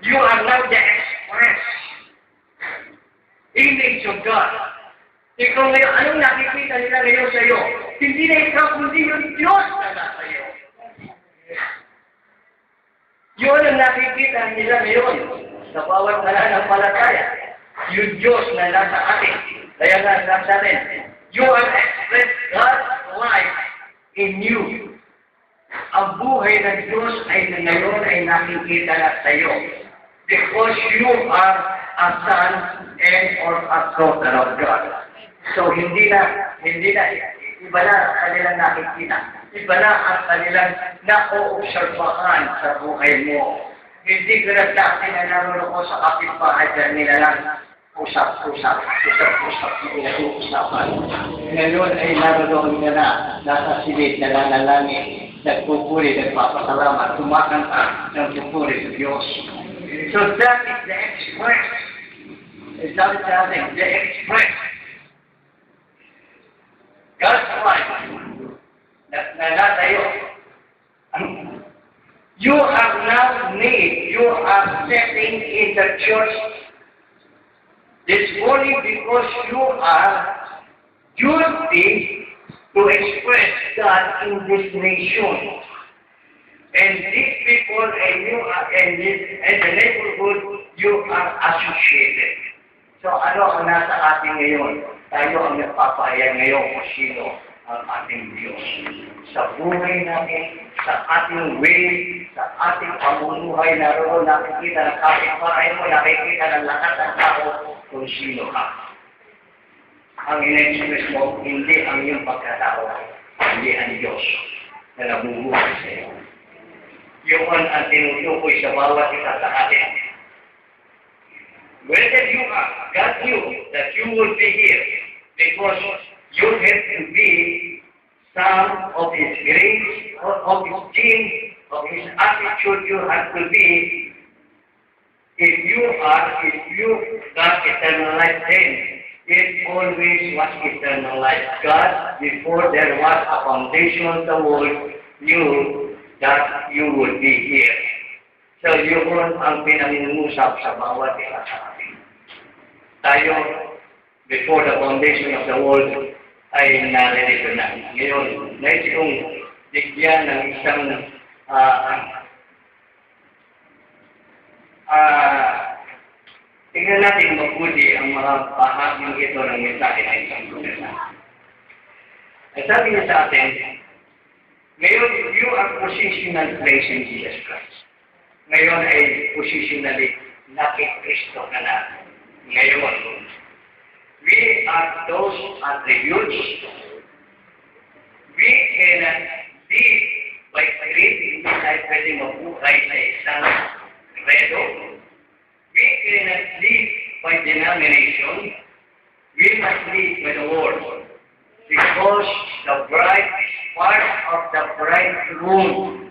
You are now the express image of God. Ikaw ngayon, anong nakikita nila ngayon sa iyo? Hindi na ikaw, kundi yung Diyos na nasa iyo. Yun ang nakikita nila ngayon. Sa bawat pananampalataya, yung Diyos na nasa atin. Kaya nga nasa atin, you are expressed God's life in you. Ang buhay ng Diyos ay ngayon ay nakikita na sa iyo. Because you are a son and or a daughter of God. So hindi na, iba na kanilang nakikita. Iba na ang kanilang na-oobserbahan sa buhay mo. Hindi ka na dati na naroon ko sa kapitbahay dyan nila lang usap-usap, pinag-uusapan. Ngayon ay naroon ka na, nasa silid na nanalangin, nagpupuri, nagpapasalamat, tumakanta ng pupuri sa Diyos. So that is the express. Is that the express? God's life you are now made, you are setting in the church this only because you are guilty to express God in this nation. And these people and you are and the neighborhood, you are associated. So ano ang nasa atin ngayon? Tayo ang nagpapahayag ngayon kung sino ang ating Diyos. Sa buhay natin, sa ating way, sa ating pamumuhay, naroon nakikita ng kapitbahay mo, nakikita ng lahat ng tao kung sino ka. Ang in-express mo, hindi ang iyong pagkatao, hindi ang Diyos na nabubuhay sa iyo. Yun ang tinutukoy sa bawat isa sa atin. Whether you are, God knew that you will be here because you have to be some of His grace, of His gene, of His attitude you have to be. If you got eternal life then, it always was eternal life. God, before there was a foundation of the world, knew that you would be here. So yun ang pinanungusap sa bawat isa sa atin. Tayo, before the foundation of the world, ay naririto na. Ngayon, nais kong bigyan ng isang tingnan natin mabuti ang mga bahaging ito ng mensahe ng isang kumisa. At sabi niya sa atin, ngayon, you are positional place in Jesus Christ. Ngayon ay positionally nakikristo ka na. Ngayon, we are those attributes. We cannot live by faith, hindi tayo pwede mabuhay sa isang credo. We cannot live by denomination. We must live by the Word. Because the bride is part of the bridegroom.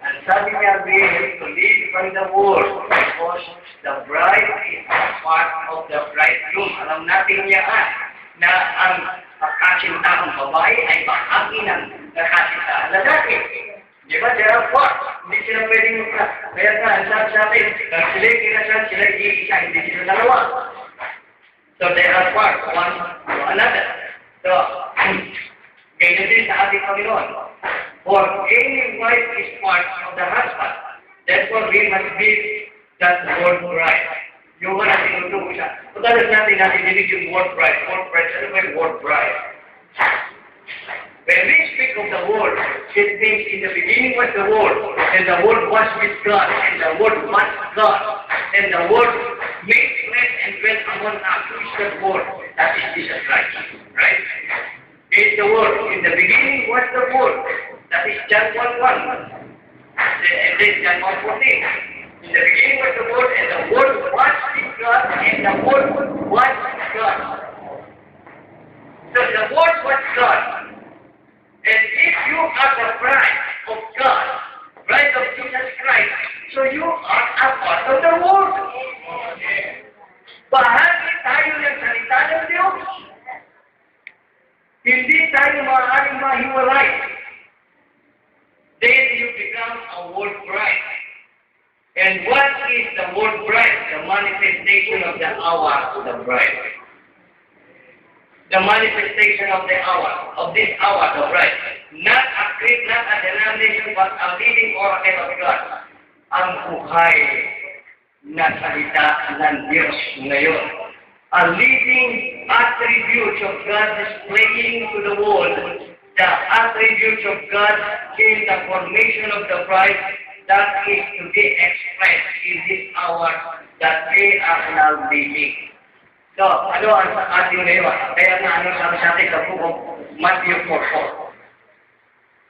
And sabi niya, we have to live by the Word because the bride is part of the bridegroom. Alam natin yan na ang kakasintahang babae ay bahagi ng kakasintahang lalaki. Di ba? There are parts. Hindi sila pwedeng magka. Kaya nga, ang sabi sa atin, sila kinasal, sila iisa, hindi sila dalawa. So there are parts, one to another. So, ganyan din sa ating Panginoon. For any wife is part of the husband. Therefore, we must be that word bride. Yung wala tinutulog siya. Pagkalas natin dinig yung word bride. Word bride, ano ba yung word bride? When we speak of the Word, it means in the beginning was the Word, and the Word was with God, and the Word was God, and the Word made flesh and dwelt among us. Who is the Word? That is Jesus Christ, right? It's the Word. In the beginning was the Word. That is John 1:1. And then John 1:14. In the beginning was the Word, and the Word was with God, and the Word was God. So the Word was God. And if you are the bride of God, bride of Jesus Christ, so you are a part of the world. Bahagi tayo ng salita ng Diyos. Hindi tayo maaaring mahiwalay. Then you become a word bride. And what is the word bride? The manifestation of the hour of the bride. The manifestation of the hour, of this hour, the bride. Not a creed, not a denomination, but a living oracle of God. Ang buhay na salita ng Diyos ngayon. A living attribute of God displaying to the world the attributes of God in the formation of the bride that is to be expressed in this hour that they are now living. So, ano ang ating ngayon? Kaya nga, ano sabi sa atin sa book of Matthew 4:4?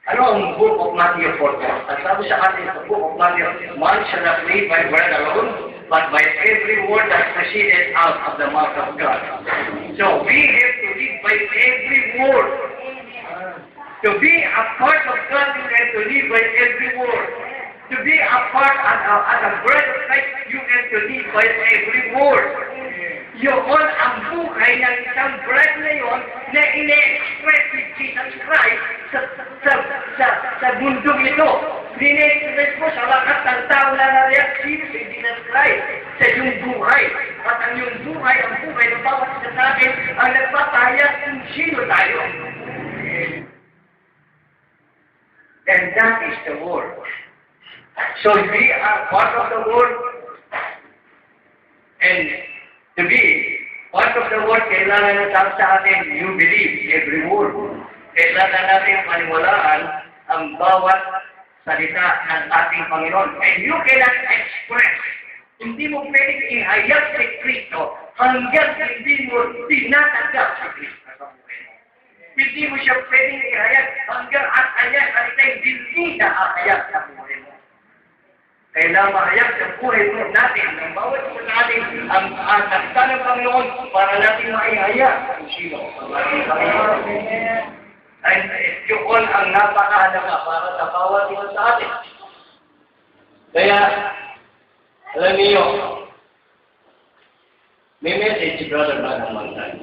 Ano ang book of Matthew 4:4? Ang sabi sa atin sa book of Matthew, man shall not live by bread alone, but by every word that proceeded out of the mouth of God. So, we have to live by every word. To be a part of God, you have to live by every word. To be a part as a bride of Christ, you have to live by every word. Yun ang buhay ng isang bride na yun na ine-express ni Jesus Christ sa mundong ito. Dinex mo sa lahat ng tao na na-reaction sa Jesus Christ sa iyong buhay. At ang iyong buhay, ang buhay ng bawat isa sa atin, ang nagpapahayag kung sino tayo. And that is the Word. So we are part of the Word. And to be part of the Word, kailangan natin sa atin, you believe every word. Kailangan natin paniwalaan ang bawat salita ng ating Panginoon. And you cannot express. Hindi mo pwedeng ihayag si Kristo hanggang hindi mo tinatanggap si Kristo sa buhay mo. Hindi mo siya pwedeng ihayag hanggang at hayag at hindi na ahayag sa buhay mo. Kailangan mahayag sa buhay mo natin, ang bawat mo natin, ang takta ng Panginoon para natin maihayag kung sino ang ating Panginoon. Ay, yun ang napakahalaga para sa bawat isa sa atin. Kaya, alam niyo, may message si Brother Branham one time.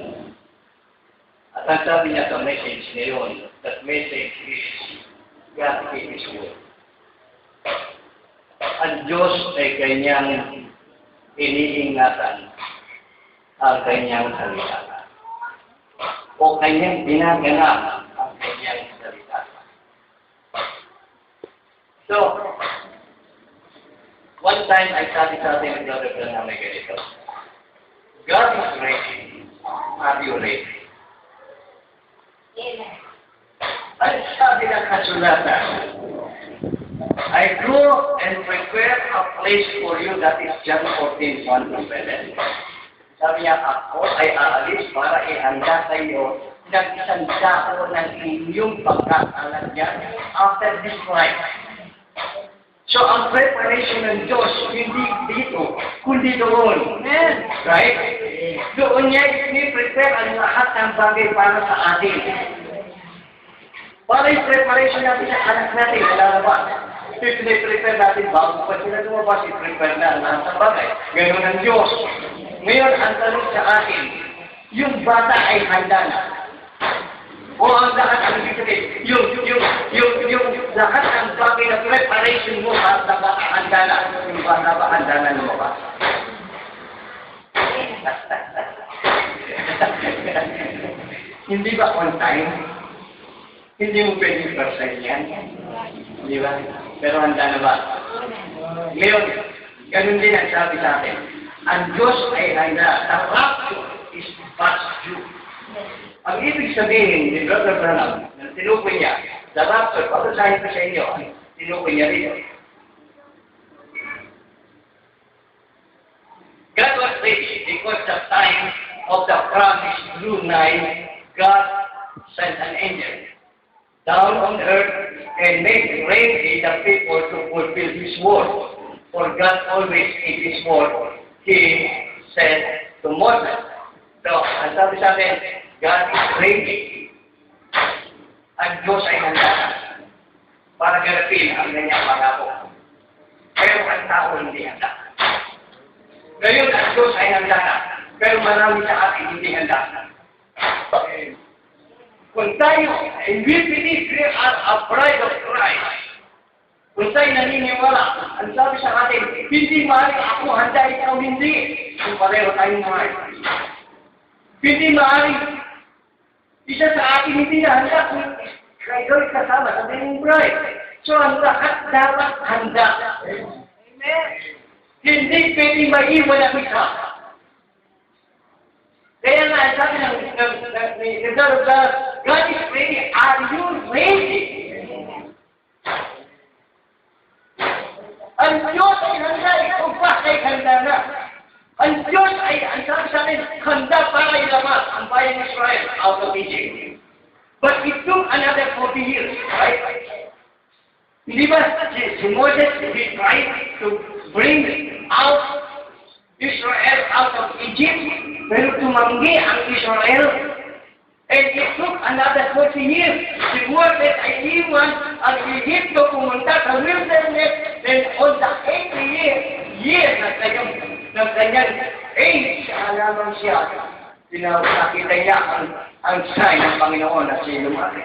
At ang sabi niya sa message ngayon, that message is God gave His word. Ang Diyos ay kanyang iniingatan ang kanyang salita. O kanyang ginaganap ang kanyang salita. So, one time I sabi sa ating Brother Branham na ganito, God is ready. Are you ready? Ang sabi ng kasulatan, I go and prepare a place for you, that is John 14:1-7. Sabi niya, ako ay aalis para ihanda sa iyo ng isang dako ng inyong pagkakalalagyan after this life. So, ang preparation ng Diyos, hindi dito, kundi doon. Right? Doon niya i-prepare ang lahat ng bagay para sa atin. Para yung preparation natin sa anak natin, lalabas. I-prepare natin bago pa sila lumabas, i-prepare na lahat ng bagay. Ganun ang Diyos. Ngayon, ang tanong sa atin, yung bata ay handa na. O ang lahat ang ibig yung lahat ng bagay na preparation mo at nakahanda na, yung bata ba handa na lumabas? Hindi ba on time? Hindi mo pwedeng percent yan. Di ba? Pero handa na ba? Ngayon, ganun din ang sabi sa atin. Ang Diyos ay handa. The rapture is past due. Ang ibig sabihin ni Brother Branham, na tinukoy niya, the rapture, pag-usahin ko sa inyo, tinukoy niya rito. God was ready because the time of the promise drew nigh. God sent an angel down on earth and made ready the people to fulfill His word. For God always in His word, He said to Moses. So, ang sabi sa atin, God is ready. Ang Diyos ay handa para ganapin ang kanyang pangako. Pero ang tao hindi handa. Ngayon, ang Diyos ay handa na. Pero marami sa atin hindi handa. Kung tayo, and we believe we are a bride of Christ, kung tayo naniniwala, ang sabi sa atin, hindi maaaring ako handa, ikaw hindi. Kung pareho tayong mahal. Hindi maaaring isa sa atin hindi na handa kung kayo kasama sa ating bride. So, ang lahat dapat handa. Amen. Hindi pwede maiwan ang isa. Kaya nga, sabi ng God is ready. Are you ready? Ang Diyos ay handa. Ikaw ba ay handa na? Ang Diyos ay, ang sabi sa akin, handa para ilabas ang bayan ng Israel out of Egypt. But it took another 40 years, right? Hindi ba si Moses, he tried to bring out Israel out of Egypt, pero tumanggi ang Israel. And it took another 40 years. Si Moses ay iwan ang Egypto pumunta sa wilderness, and on the 80th year ng kanyang age, alaman siya, nakita niya ang sign ng Panginoon na siya lumaki.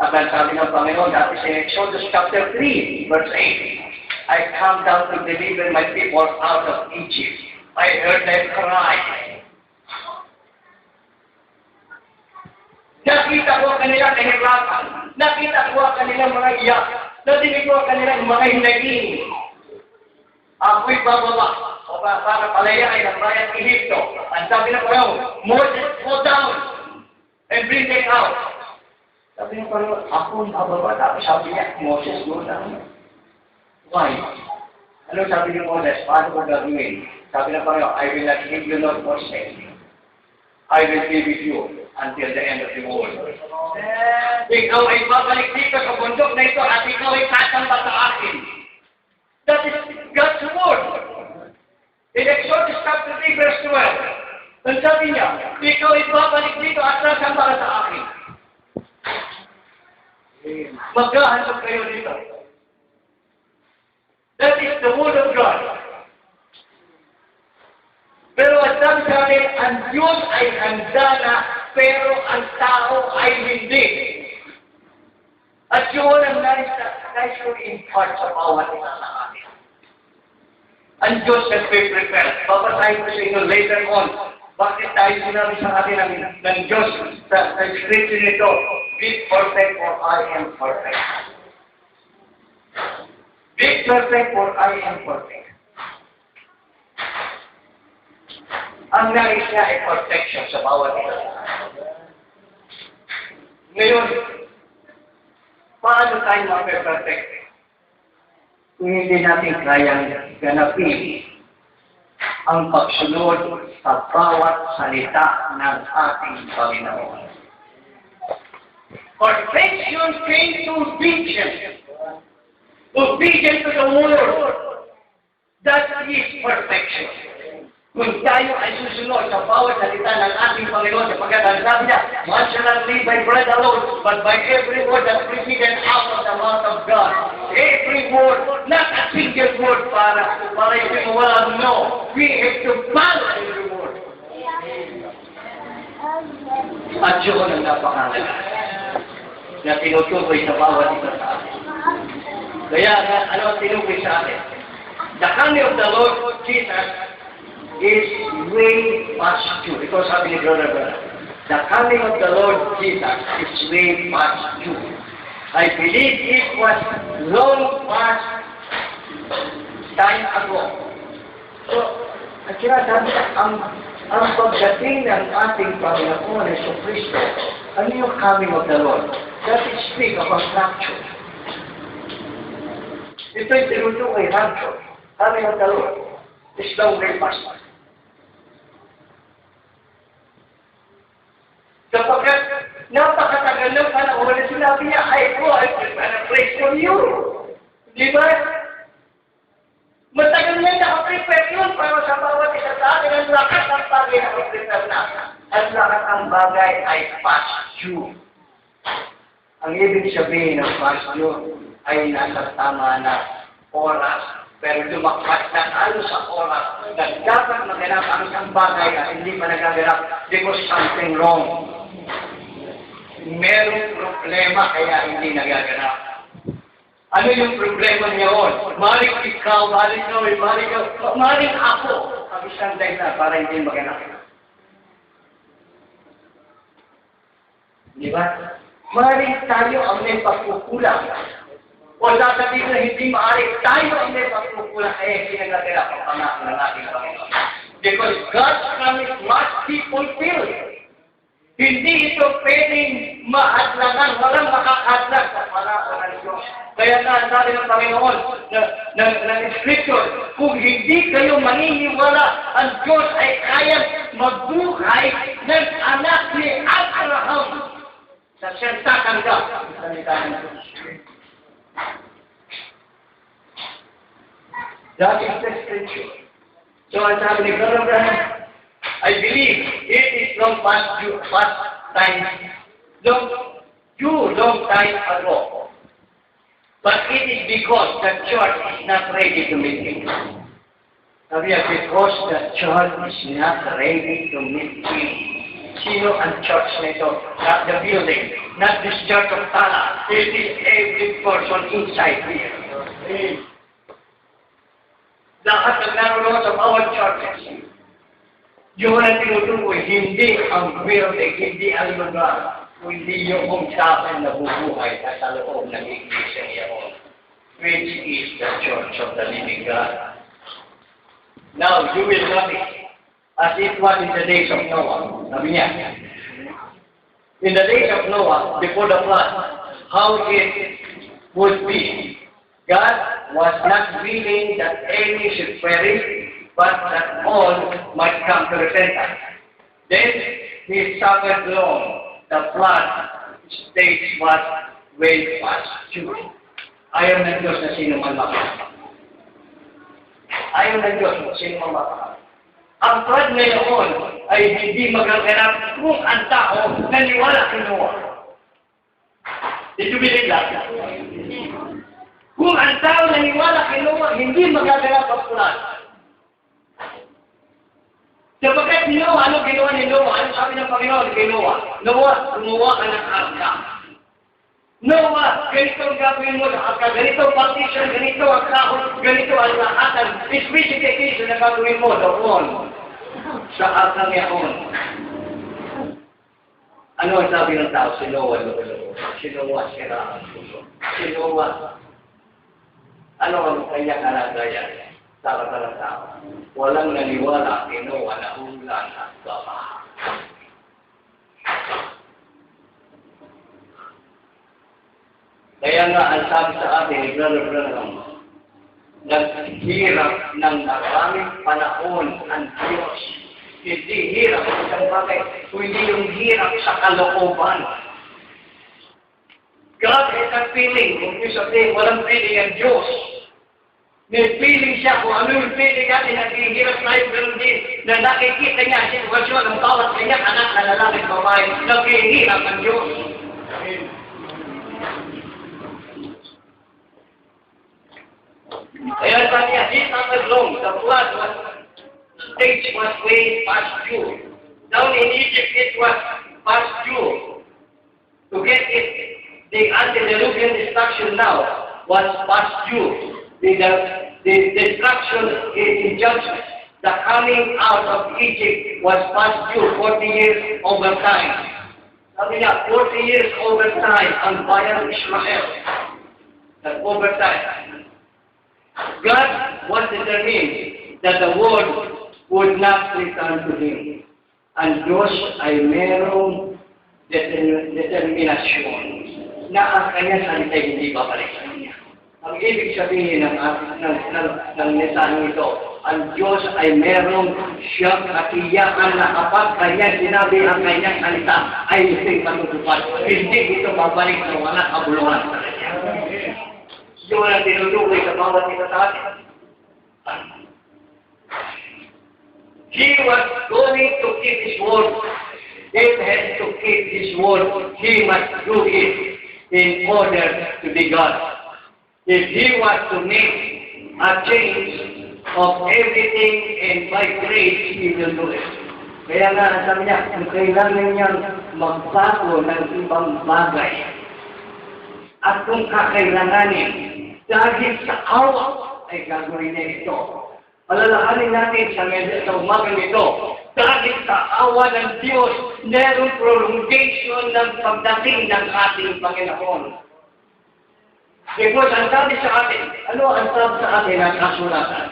At ang sabi ng Panginoon, dati sa Exodus chapter 3, verse 8, I come down to deliver my people out of Egypt. I heard them cry. Nakita ko ang kanilang kahirapan. Nakita ko ang kanilang mga iyak. Nadinig ko ang kanilang mga hinagin. Ako'y bababa para palayain ang bayan ng Egypto. Ang sabi ng Panginoon, Moses, go down and bring them out. Sabi ng Panginoon, ako'y bababa. Tapos sabi niya, Moses, go down. Why? Ano sabi ng Moses? Paano ko gagawin? Sabi ng Panginoon, I will not leave you not forsake you. I will be with you until the end of the world. Ikaw ay babalik dito sa bundok na ito at ikaw ay tatamba sa akin. That is God's word. In Exodus chapter 3 verse 12, ang sabi niya, ikaw ay babalik dito at tatamba sa akin. Maghahanap kayo dito. That is the word of God. Pero ang sabi sa akin, ang Diyos ay handa na, pero ang tao ay hindi. At yun ang nais ko in-part sa bawat isa sa atin. Ang Diyos nagpe-prepare. Babasahin ko sa inyo later on. Bakit tayo sinabi sa atin ng Diyos sa scripture nito, be perfect for I am perfect. Be perfect for I am perfect. Ang nais niya ay protection sa bawat isa. Ngayon, paano tayo mape-protect? Kung hindi natin kayang ganapin ang pagsunod sa bawat salita ng ating Panginoon. Perfection came to obedience. Obedience to the word. That is perfection. Kung tayo ay susunod sa bawat salita ng ating Panginoon, sapagkat ang sabi niya, man shall not live by bread alone, but by every word that proceeded out of the mouth of God. Every word, not a single word para hindi mo wala, no. We have to follow every word. At yun ang napakahalaga na tinutukoy sa bawat isa sa atin. Kaya, ano ang tinukoy sa atin? The coming of the Lord Jesus is way past due. Ito sabi ni Brother. The coming of the Lord Jesus is way past due. I believe it was long past time ago. So, at sinasabi, ang pagdating ng ating Panginoon Yesu Cristo, ano yung coming of the Lord? That is speak of a rapture. Ito'y tinutukoy rapture. Coming of the Lord is long way past. Sapagkat napakatagal ng panahon na sinabi niya, I prepare a place for you. Di ba? Matagal niya nakaprepare yun para sa bawat isa sa atin. Ang lakas ng bagay na prepare na. Ang lakas ng bagay ay past due. Ang ibig sabihin ng past due ay nasa tama na oras. Pero lumakpas na ano sa oras na dapat maganap ang isang bagay at hindi pa nagaganap because something wrong. Merong problema kaya hindi nagaganap. Ano yung problema niyon? Maring ikaw, maring Noe, maring ako ang isang dahilan para hindi maganap. Di ba? Maring tayo ang may pagkukulang. O sasabihin na hindi maaari, tayo ang may pagkukulang kaya hindi nagaganap ang pangako ng ating Panginoon. Because God's promise must be fulfilled. Hindi ito pwedeng mahadlangan, walang makakadlag sa pangako ng Diyos. Kaya nga, sabi ng Panginoon ng Scripture, kung hindi kayo maniniwala, ang Diyos ay kayang magbuhay ng anak ni Abraham sa siyentakan ka. Salita ng Diyos. That is the Scripture. So, ang sabi ni Brother Abraham, I believe it is long time ago. But it is because the church is not ready to meet him. Sabi niya, because the church is not ready to meet him. Sino ang church na ito? Not the building. not this church of Tala. It is every person inside here. Lahat ng naroon sa bawat churches. Yung na tinutukoy, hindi ang building, hindi ang lugar, kundi yung tao na bubuhay at sa loob ng iglesia niyon, which is the Church of the Living God. Now, you will notice, as it was in the days of Noah, sabi niya, in the days of Noah, before the flood, how it would be. God was not willing that any should perish, but that all might come to repentance. Then He suffered long. The flood stage was way past due. Ayaw ng Diyos na sino man makakasama. Ayaw ng Diyos na sino man makakasama. Ang flood ngayon ay hindi magaganap kung ang tao naniwala kay Noah. Did you believe that? Kung ang tao naniwala kay Noah, hindi magaganap ang flood. Sapagkat si Noah, ano ginawa ni Noah? Ano sabi ng Panginoon kay Noah? Noah, gumawa ka ng arka. Noah, ganito ang gagawin mo sa arka, ganito ang partition, ganito ang kahon, ganito ang lahatan, specification na gagawin mo doon sa arka ngayon. Ano ang sabi ng tao? Si Noah, si Noah, sira ang puso. Si Noah, ano ang kanyang kalagayan? Sa tao. Walang naniwala kay Noah na ulan at babaha. Kaya nga ang sabi sa atin ni Brother Branham, naghirap ng maraming panahon ang Diyos. Hindi hirap sa isang bagay, kundi yung hirap sa kalooban. God has a feeling. Kung yung sabihin, walang feeling ang Diyos. May feeling siya kung ano yung feeling natin, naghihirap tayo, pero din na nakikita niya ang sitwasyon ng bawat kanyang anak na lalaki at babae, naghihirap ang Diyos. Kaya sabi niya, he suffered long, the flood stage was way past due. Down in Egypt, it was past due. To get it, the antediluvian destruction now was past due. The destruction in judgment, the coming out of Egypt was past due 40 years over time. Sabi niya, 40 years over time ang bayan Ishmael. That over time. God was determined that the world would not return to Him. Ang Diyos ay merong determinasyon na ang kanyang salita hindi babalik sa Kanya. Ang ibig sabihin ng mensahe ito, ang Diyos ay merong siyang katiyakan na kapag kanya sinabi ang kanyang salita ay isang matutupad. Hindi ito babalik sa walang kabuluhan sa Kanya. Yun ang tinutukoy sa bawat isa sa atin. He was going to keep His word. He has to keep His word. He must do it in order to be God. If He was to make a change of everything and by grace, He will do it. Kaya nga, sabi niya, kung kailangan niyang magbago ng ibang bagay, at kung kakailanganin, dahil sa awa, ay gagawin niya ito. Alalahanin natin sa umagang ito, dahil sa awa ng Diyos, merong prolongation ng pagdating ng ating Panginoon. Because ang sabi sa atin, ano ang sabi sa atin ang kasulatan?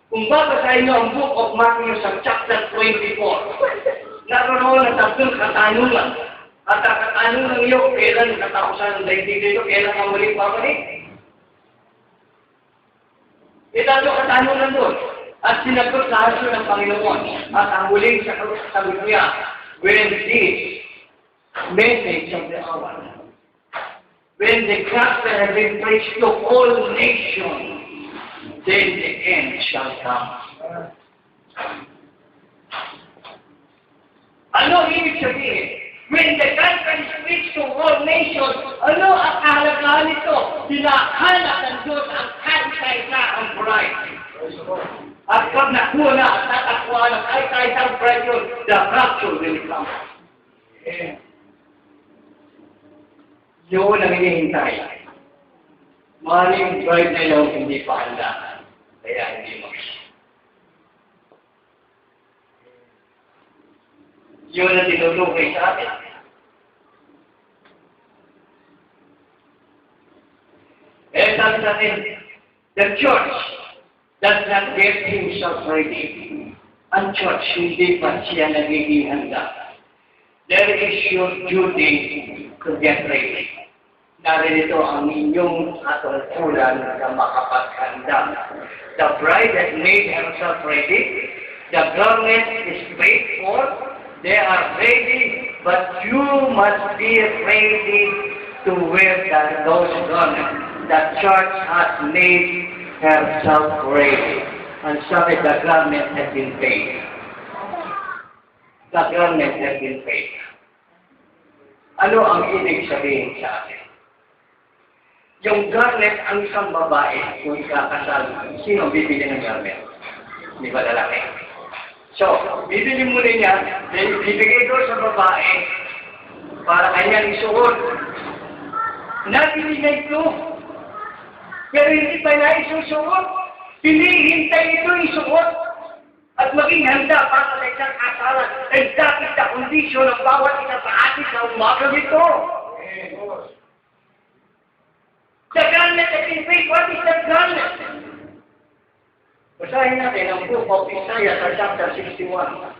Kung babasahin niyo ang Book of Matthew sa chapter 24, naroon ang tatlong katanungan. At ang katanungan niyo, kailan katapusan ng daigdig dito, kailan ang muling pabalik? Ito katanungan doon. At sinagot sa haso ng Panginoon. At ang muling sagot niya, when this message of the hour, when the gospel has been preached to all nations, then the end shall come. Ano ibig sabihin? When the gospel is preached to all nations, ano ang kahalagahan nito? Hinahanap ng Diyos ang kahit-kahitang bride. At pag nakuha na at tatakwa ng kahit-kahitang bride yun, the rapture will come. Yun ang hinihintay. Maraming bride na yung hindi pa handa. Kaya hindi mo. Yun ang tinutukoy sa atin. Eh, sabi sa atin, the church does not get himself ready. Ang church, hindi pa siya nagiging handa. There is your duty to get ready. Narito ang inyong katungkulan na makapaghanda. The bride has made herself ready. The garment is paid for. They are ready, but you must be ready to wear those garments. The church has made herself ready. And sabi, the garment has been paid. The garment has been paid. Ano ang ibig sabihin sa atin? Yung garment ang isang babae, kung ikakasal, sino bibili ng garment? Di ba lalaki? So, bibili mo rin niya, bibigay doon sa babae para kanyang isuot. Nabili na ito. Pero hindi pa na isusuot. Hinihintay ito isuot. At maging handa para sa isang kasalan. And that is the condition ng bawat isa sa atin sa umaga nito. The garment that is made, what is that garment? Basahin natin ang book of Isaiah sa chapter 61.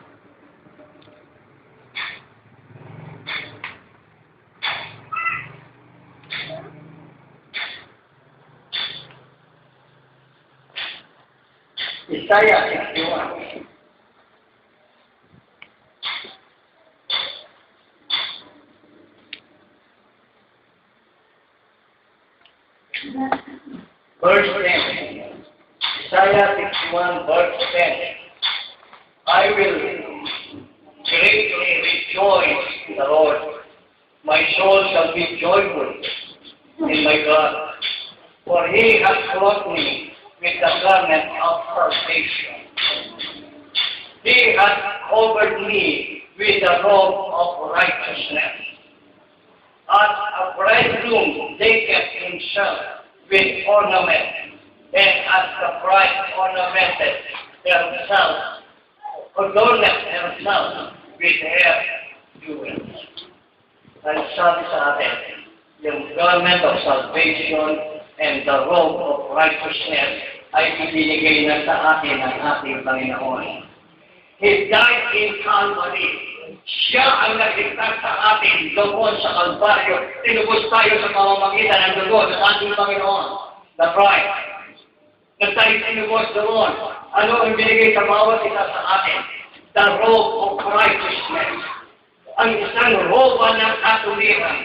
Isaiah 61. Verse 10. Isaiah 61, verse 10. I will greatly rejoice in the Lord. My soul shall be joyful in my God. For he has clothed me with the garment of salvation. He has covered me with the robe of righteousness. As a bridegroom decketh himself with ornament, and as the bride ornamented herself, adorneth herself with her jewels. Ang sabi sa atin, yung garment of salvation and the robe of righteousness ay ibinigay na sa atin ng ating Panginoon. He died in Calvary. Siya ang nagligtas sa atin doon sa Kalbaryo. Tinubos tayo sa pamamagitan ng dugo sa ating Panginoon. The bride. Nagtayo tinubos doon. Ano ang binigay sa bawat isa sa atin? The robe of righteousness. Ang isang roba ng katuwiran.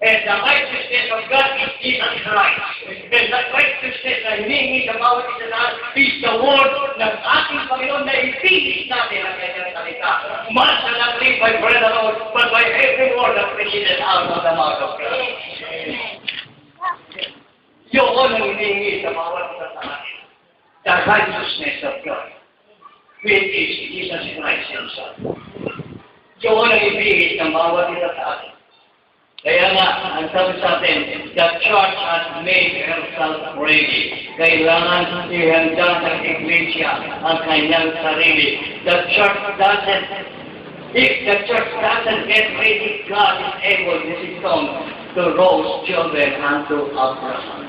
And the righteousness of God is Jesus Christ. And the righteousness na hiningi sa bawat isa na is the word ng ating Panginoon na ipigis natin ang kanyang salita. Man shall not live by bread alone, but by every word that proceeded out of the mouth of God. Yun ang hiningi sa bawat isa sa atin. The righteousness of God, which is Jesus Christ Himself. Yun ang ibigis ng bawat isa sa atin. Kaya nga, ang sabi sa atin, the church has made herself ready. Kailangan ihanda ng iglesia ang kanyang sarili. If the church doesn't get ready, God is able, this is called, to roast children unto Abraham.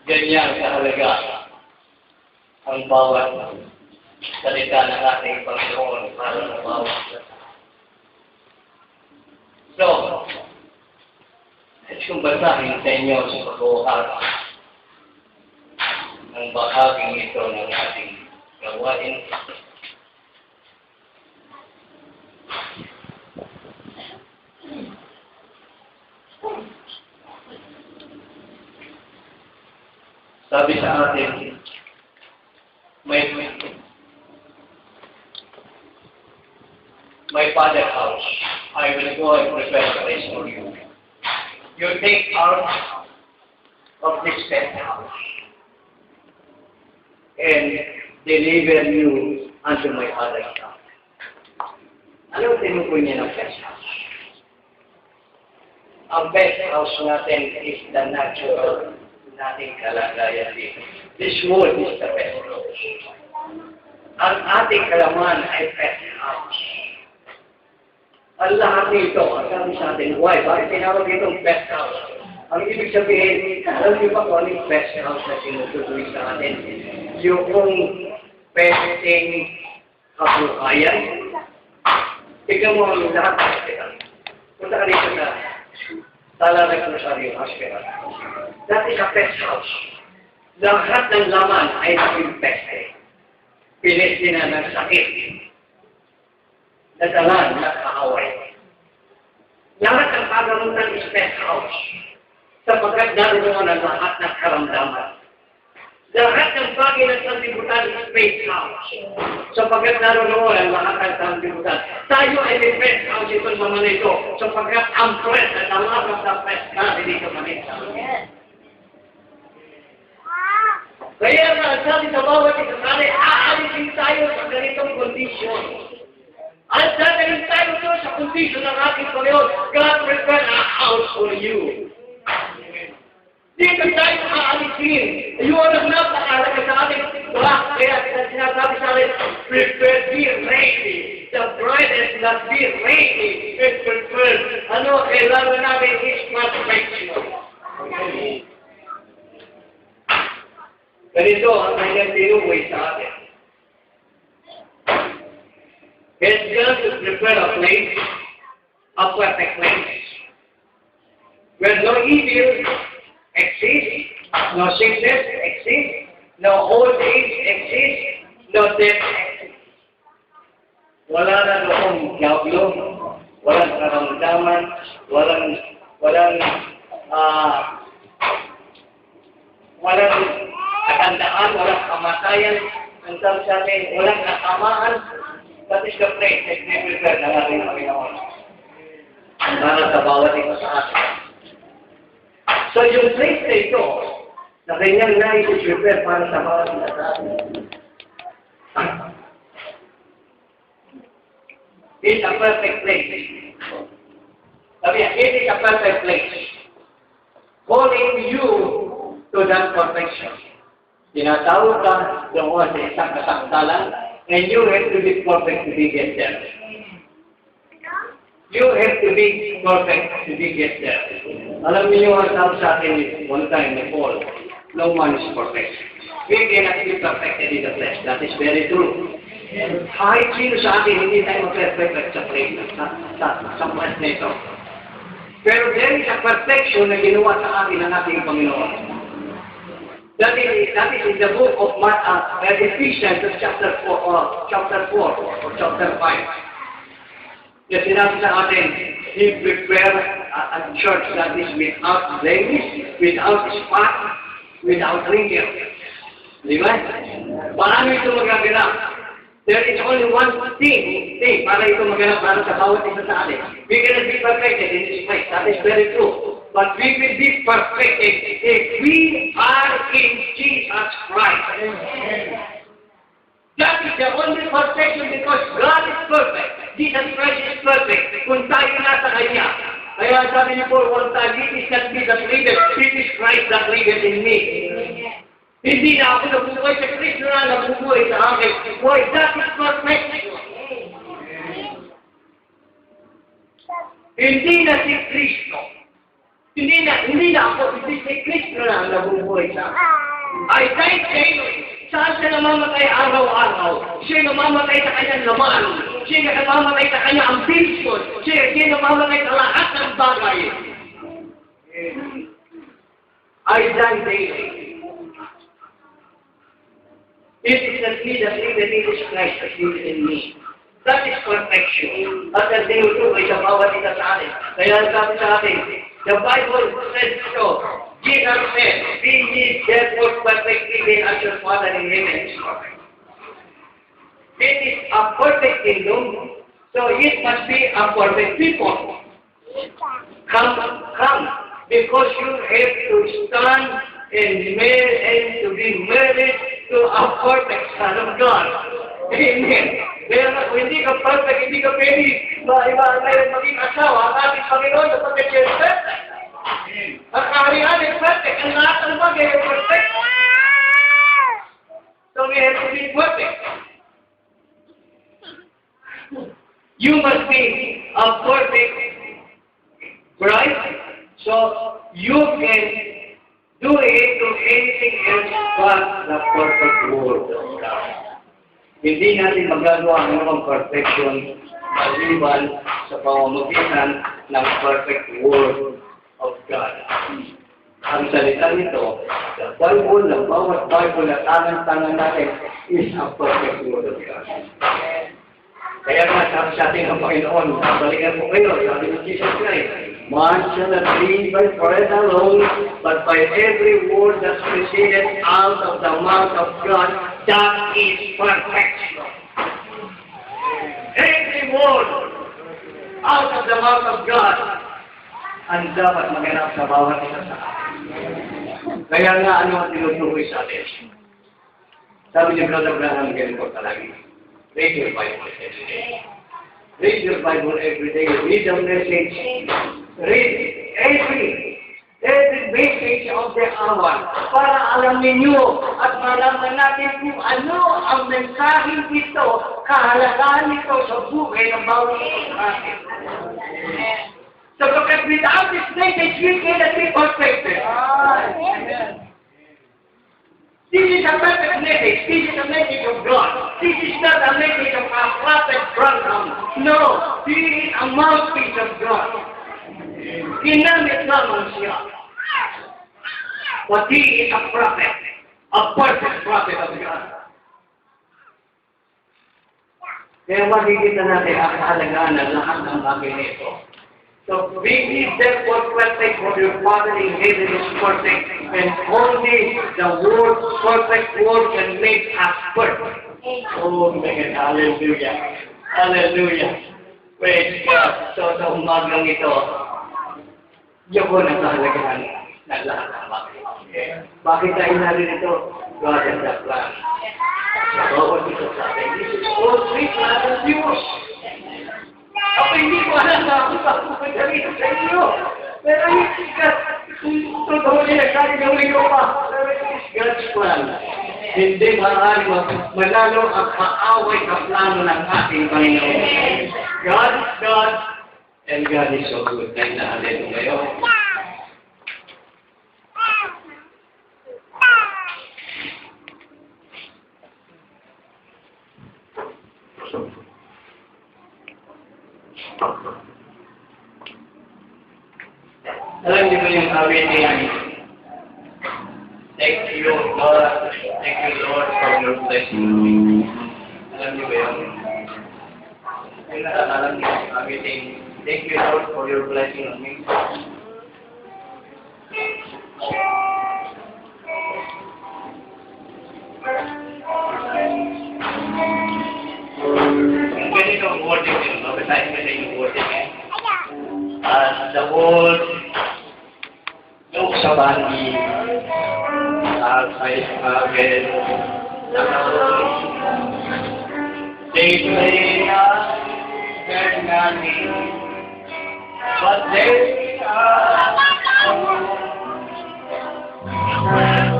Ganyan kahalaga ang bawat salita ng ating Panginoon para sa bawat salita. So, at kung basahin sa inyo sa pag-uuharap ng bahaging ito ng ating gawain, sabi sa atin, my Father's house, I will go and prepare a place for you. You take out of this penthouse and deliver you unto my Father's house. Anong tinukoy niya ng best house? Ang best house natin is the natural nating kalagayan dito. This world is the best house. Ang ating kalaman ay best house. Ang lahat nito, ang sabi sa atin, why? Bakit tinawag itong best house? Ang ibig sabihin, alam niyo ba kung ano yung best house na tinutuloy sa atin? Yung pwedeng kabuhayan. Tignan mo ang lahat ng hospital. Punta ka dito sa Talaga ng Rosario Hospital. That is a best house. Lahat ng laman ay naging peste. Pilis din na ng sakit. Nadalan, nakaaway. Lahat ng pagamutan is best house. Sapagkat naroon ang lahat ng karamdaman. Lahat ng bagay ng sanlibutan is best house. Sapagkat naroon ang lahat ng sanlibutan. Tayo ay may best house itong mga nito. Sapagkat ang press at ang lahat ng press na dito manita. Kaya nga, sabi sa bawat isa sa atin, aalisin tayo sa ganitong kondisyon. At dahil tayo doon sa kondisyon ng ating Panginoon, God prepare a house for you. Dito tayo aalisin. Yun ang napakalaga sa ating lahat. Kaya sinasabi sa atin, prepare, be ready. The bride is not be ready. It's prepared. Ano, kailangan namin is perfection. Ganito ang kanyang tinukoy sa atin. It's just to prepare a place, a perfect place, where no evil exists, no sickness exists, no old age exists, no death exists. Wala na doong diablo, walang karamdaman, walang katandaan, walang kamatayan, ang sabi sa atin, walang nakamaan. That is the place that we prepare ng ating Panginoon. Para sa bawat isa sa atin. So yung place na ito, na kanyang nais prepare para sa bawat isa sa atin. It's a perfect place. Sabi niya, it is a perfect place. Calling you to that perfection. Tinatawag ka doon sa isang kasangtalan, and you have to be perfect to be get there. You have to be perfect to be get there. Alam niyo ang sabi sa atin one time na Paul, no one is perfect. We cannot be perfected in the flesh. That is very true. Kahit sino sa atin, hindi tayo perfect sa place, sa place na ito. Pero there is a perfection na ginawa sa atin ng ating Panginoon. That is in the book of Ephesians chapter 4 or chapter 5. Yung sinabi sa atin, He prepared a church that is without blemish, without spot, without wrinkle. Di ba? Paano ito magaganap? There is only one thing para ito maganap para sa bawat isa sa atin. We cannot be perfected in this place. That is very true. But we will be perfected if we are in Jesus Christ. That is the only perfection because God is perfect. Jesus Christ is perfect. Kung tayo nasa Kanya. Kaya sabi niya po, one time, it is not me that liveth, it is Christ that liveth in me. Hindi na ako nabubuhay sa Kristo na nabubuhay sa akin. Why? That is perfection. Hindi na si Kristo. Hindi na ako, hindi si Kristo na nabubuhay sa akin. I die daily. Saan siya namamatay araw-araw? Siya namamatay sa kanyang laman. Siya namamatay sa kanyang ambition. Siya namamatay sa lahat ng bagay. I die daily. It is the me that liveth in Jesus Christ that liveth in me. That is perfection. At ang tinutukoy ay sa bawat isa sa atin. Kaya sabi sa atin, the Bible says so, Jesus said, be ye therefore perfect even as your Father in heaven is perfect. It is a perfect kingdom, so it must be a perfect people. Come, because you have to stand and to be married to a perfect Son of God. Amen. Kaya kung hindi ka perfect, hindi ka pwede iba ngayon maging asawa, ang ating Panginoon na pagkakil perfect. Ang kaharian ay perfect. Ang lahat ng bagay ay perfect. So we have to be perfect. You must be a perfect bride, so you can do anything else but the perfect word of God. Hindi natin magagawa ang mga perfection maliban sa pamamagitan ng perfect word of God. Ang salita nito, the Bible, ng bawat Bible na tangan-tangan natin is a perfect word of God. Kaya nga sabi sa atin ng Panginoon, balikan po kayo, sabi ng Jesus Christ, man shall not live by bread alone, but by every word that proceeded out of the mouth of God, that is perfection. Every word out of the mouth of God, ang dapat maganap sa bawat isa sa atin. Kaya nga, ano ang tinutukoy sa atin? Sabi ni Brother Branham, ganito palagi. Read your Bible every day. Read your Bible every day. Read the message. Read every message of the hour para alam ninyo at malaman natin kung ano ang mensaheng ito, kahalagaan nito sa buhay ng bawat atin. Sapagkat without this message, we cannot be perfected. This is a perfect message. This is a message of God. This is not a message of our prophet Branham. No, this is a mouthpiece of God. Ginamit lamang siya. But he is a prophet, a perfect prophet of God. Kaya makikita natin ang kahalagaan ng lahat ng bagay nito. So be therefore perfect, for your Father in heaven is perfect, and only the word, perfect word can make us perfect. Oh man, hallelujah. Hallelujah. Praise God. So sa umagang ito, yun po ang kahalagaan ng lahat ng bagay. Bakit tayo narin ito? God has a plan. Bawat ito sa atin. This is all sweet plan of yours. Ako hindi ko alam na ako pagpapagalit sa inyo. Pero hindi ka totoo niya kahit gawin ko pa. Pero it is God's plan. Hindi maaari manalo ang kaaway na plano ng ating Panginoon. God is God and God is so good. Dahil nahalin mo ngayon. Alam niyo ba yung awitin? Thank you, Lord. Thank you, Lord, for your blessing. Alam niyo ba yun? Alam niyo yung awitin. Thank you, Lord, for your blessing on me. Yung ganito ang wording yun, no? Besides mo na yung wording eh. The world looks upon me as I forget the Lord. They may not get nothing, but they are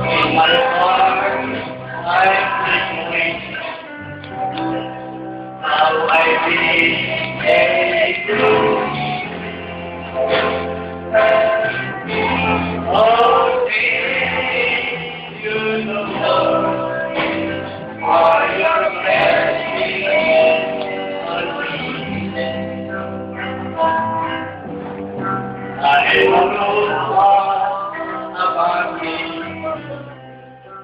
in my heart. I think how I be through. Oh, you know, for your blessing on me. I don't know what about me.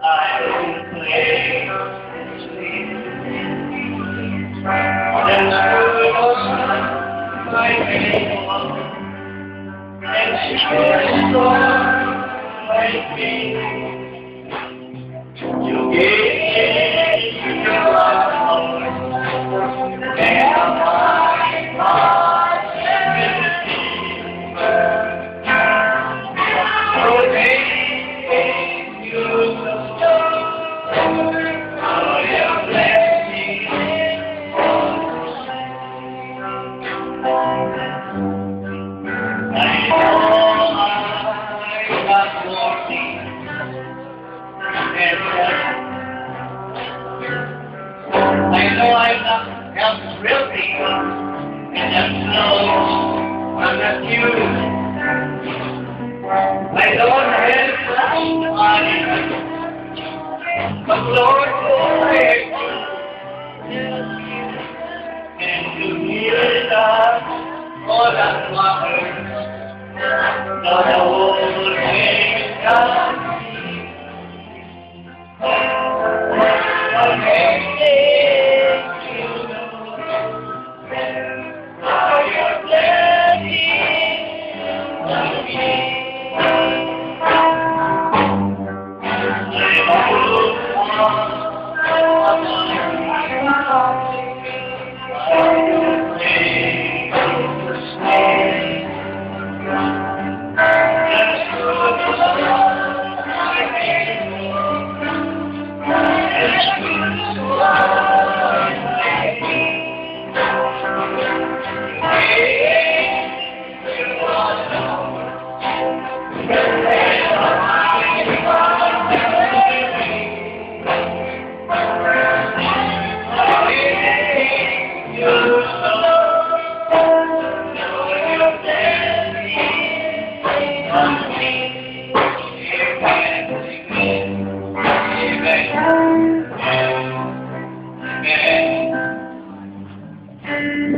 I don't play and I will my faith. And she restored my peace. You gave me your love, and my heart is so thank you, for your blessing. I'm really and I'm slow, I'm not you. I don't have money, but Lord, you're able. And to hear that, all that matters, not a whole thing God.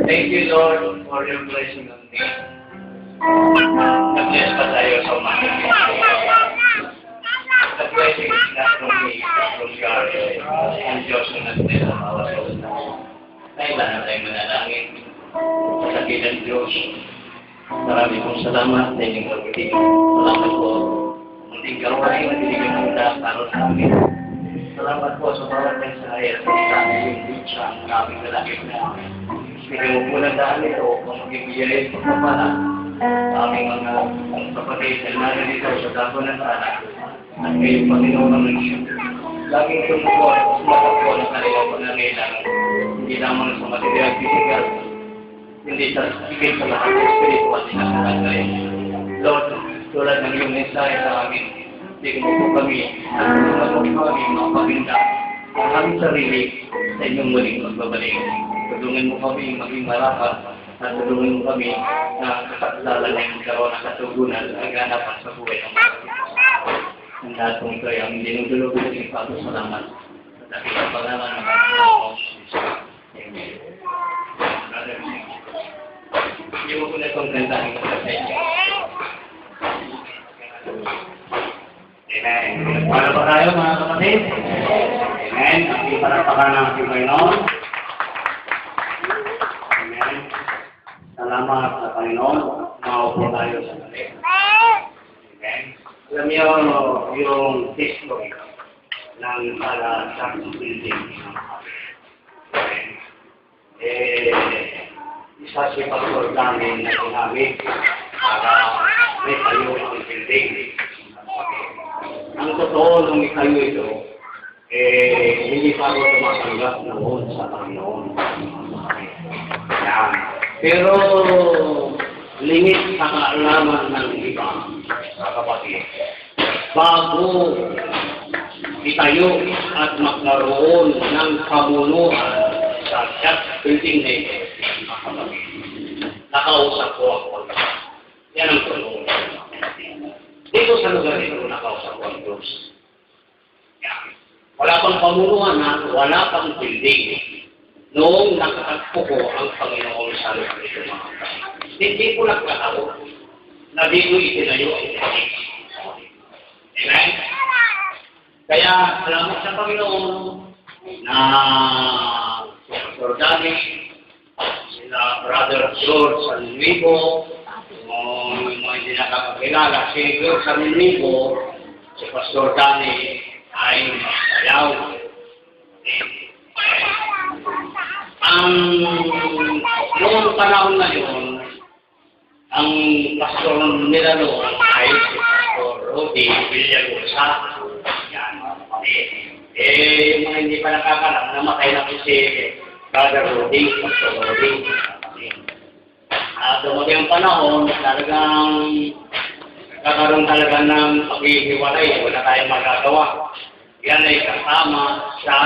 Thank you, Lord, for your blessing on me. Nag-bless pa tayo sa mga the blessing is not from me, but from God. Ang Diyos ang nag-bless ang bawat sa kailan na tayo manalangin sa sakit ng Diyos. Marami pong salamat sa inyong pagdating. Salamat po. Munting gawain na binigyan ng daan para sa amin. Salamat po sa bawat mensahe at sa aming bitsa ang maraming lalaki na bigyan mo po ng daan ito kung magigiyay sa kapala sa aming mga kapatid na naririto sa dato ng anak at ngayong Panginoon ng Diyos. Laging tumukot at sumatakbo ng kanilang pangangailangan, hindi lamang sa material physical, hindi sa higit sa lahat ng spiritual na kalagay. Lord, tulad ng iyong mensahe sa amin, bigyan mo po kami at tulad mo kami mapaginda ang aming sarili sa inyong muling magbabalik. Tulungan mo kami maging marapat at tulungan mo kami na kasaksalan ng karoon ng katugunan at ganapan sa buhay ng mga ang lahat kong ito ay ang dinudulog ng ipagpasalamat sa dakilang pangalan ng Panginoon Jesus. Amen. Brother, hindi mo ko na itong kantahin sa inyo. Amen. Para ba tayo mga kapatid? Amen. Ang iparapakan ng ating Panginoon. Amen. Salamat sa Panginoon. Maupo tayo sa galit. Amen. Alam niyo yung history ng Church building. Amen. Isa si Pastor namin na ginamit para may tayo ang building. Ang totoo nung itayo ito, hindi pa ako tumatanggap noon sa Panginoon. Yan. Pero limit sa kaalaman ng iba, sa kapatid, bago itayo at magkaroon ng pamunuan sa church building na ito, mga kapatid, nakausap ko ako. Yan ang tulong. Dito sa lugar ito, nakausap ko ang Diyos. Yan. Wala pang pamunuan na, wala pang building. Noong nakatagpo ko ang Panginoon sa lugar ito, mga kapatid. Hindi ko nagkataon na dito itinayo ang building. Amen? Kaya, salamat sa Panginoon na Pastor Dani, sila Brother George Sanlibo, yung mga hindi nakakakilala, si George Sanlibo, si Pastor Dani ay masayaw. Noong panahon na yun, ang pastor nila noon ay si Pastor Rudy Villagosa. Yan. Yung mga hindi pa nakakalap, namatay na po si Brother Rudy, Pastor Rudy. Dumating ang panahon, talagang kakaroon talaga ng paghihiwalay, wala tayong magagawa. Yan ay kasama sa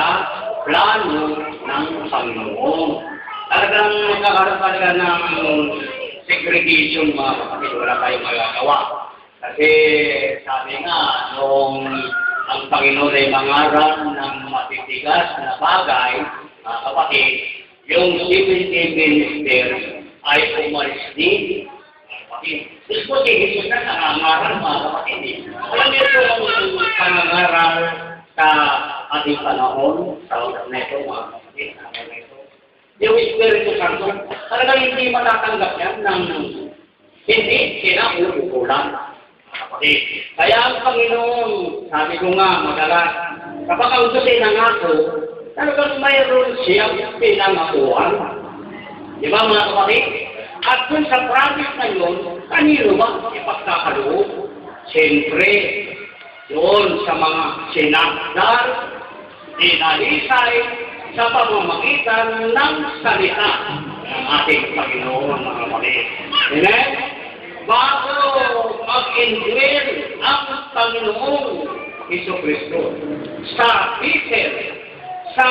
plano ng Panginoon. magkakaroon talaga ng segregation mga kapatid, wala tayong magagawa. Kasi sabi nga, nung ang Panginoon ay mangaral ng matitigas na bagay, mga kapatid, yung civil minister ay umalis din, mga kapatid. Gusto ko Jesus na nangangaral, mga kapatid. Alam niyo po ang pangangaral sa ating panahon, sa oras na ito, mga kapatid, yung Espiritu Santo, talagang hindi matatanggap yan ng hindi kinauukulan. Kapatid. Kaya ang Panginoon, sabi ko nga, madalas, kapag ang Diyos ay nangako, talagang mayroon siyang pinangakuan. Di ba mga kapatid? At kung sa promise na yun, kanino ba ipagkakaloob? Siyempre, doon sa mga sinakdar, dinalisay, sa pamamagitan ng salita ng ating Panginoon, mga kapatid. Amen? Bago mag-indwell ang Panginoong Jesucristo sa Peter, sa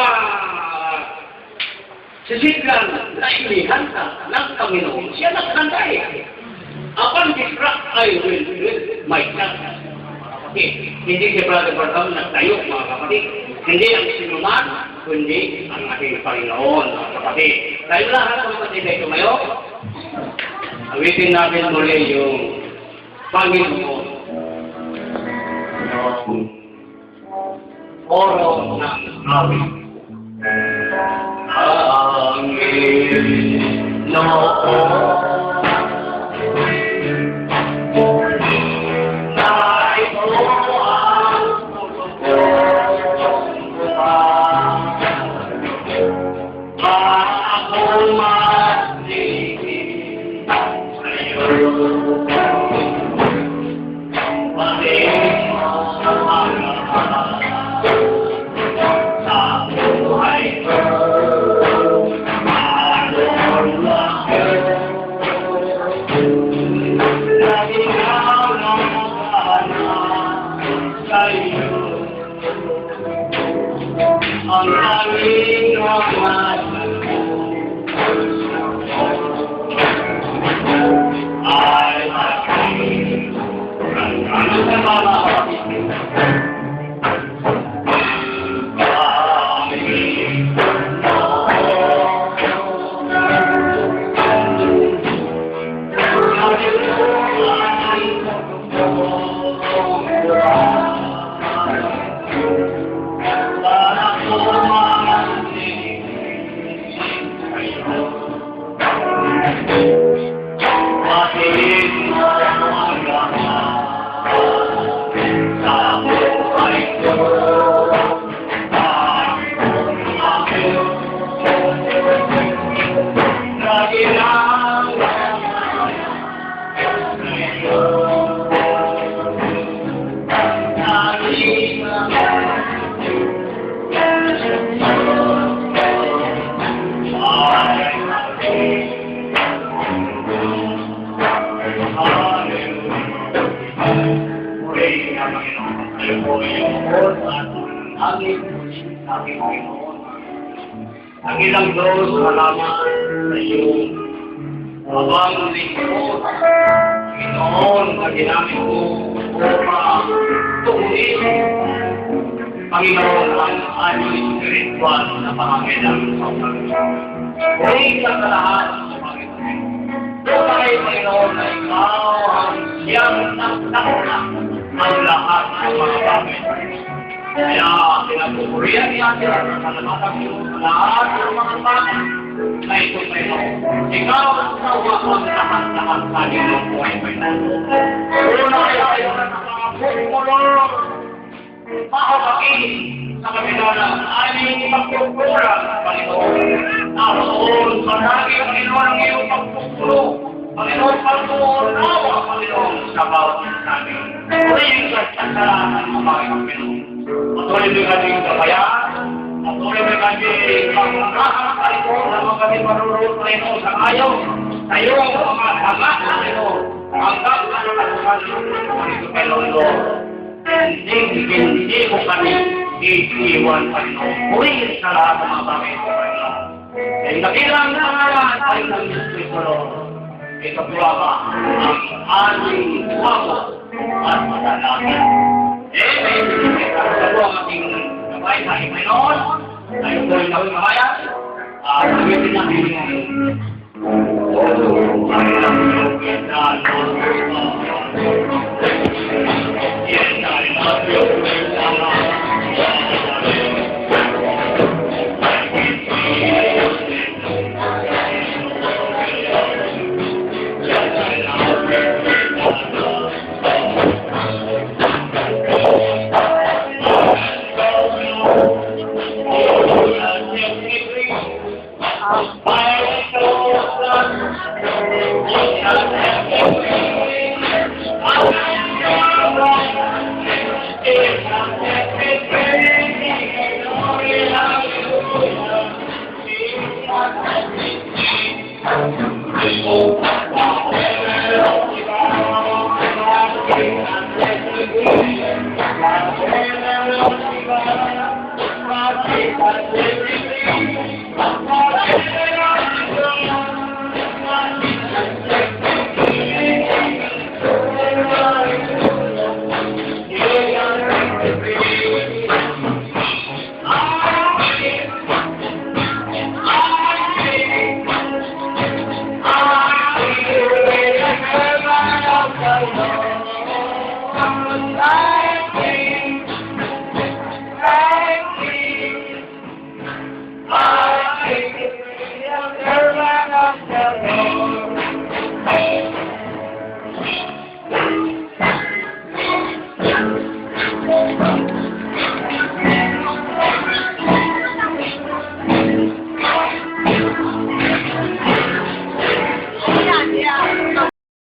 sisiglan na inihanda ng Panginoon, siya naghanda eh. Upon this rock I will build my church. Hindi si Brother Bartham nagtayo, mga kapatid. Hindi ang sinuman, kundi ang ating Panginoon, mga kapatid. Tayo lahat, mga kapatid, ay tumayo. Awitin natin muli yung Panginoon. Yung oro ng awit. Ang aming rahmat ay aking ano sa mga kapatid ang ilang Diyos, salamat sa iyong abang lingkod. Panginoon, na ginamit mo upang tugunin, Panginoon, ang aming spiritual na pangangailangan sa Panginoon. Huwag ka sa lahat sa Panginoon. Tunay, Panginoon, na ikaw ang siyang nakuna ang lahat ng mga bagay. Kaya pinagpupurihan natin ang salamatang Diyos sa lahat ng mga bagay na ito, Panginoon. Ikaw ang sawakang lahat-lahat sa iyong buhay, Panginoon. Una kaya kayo na nakapagpulong makapagin sa kabila ng aming pagpupura, Panginoon. Naroon sa lagi, Panginoon, ang iyong pagpupulong. Panginoon, pagpunawa, Panginoon, sa bawat namin. Uriin ka sa salamat ng mga Panginoon. Patuloy mo kaming kabayaan, patuloy mo kaming pagkakaroon, Panginoon, na mga kami marurot, Panginoon, sa ayaw, sa iyong mga hangat, Panginoon, hanggang sa nakatuhan ng Panginoon, hindi mo kami iiwan, Panginoon. Uriin sa lahat ng mga bagay, Panginoon. Ay nakilang na ay ng Espiritu, ikabuwaba ang ating wawa at matalangin. Amen. Ito po ang ating kapay sa Panginoon. Tayo po ay gawin kabayan. Gamitin natin yung Oh,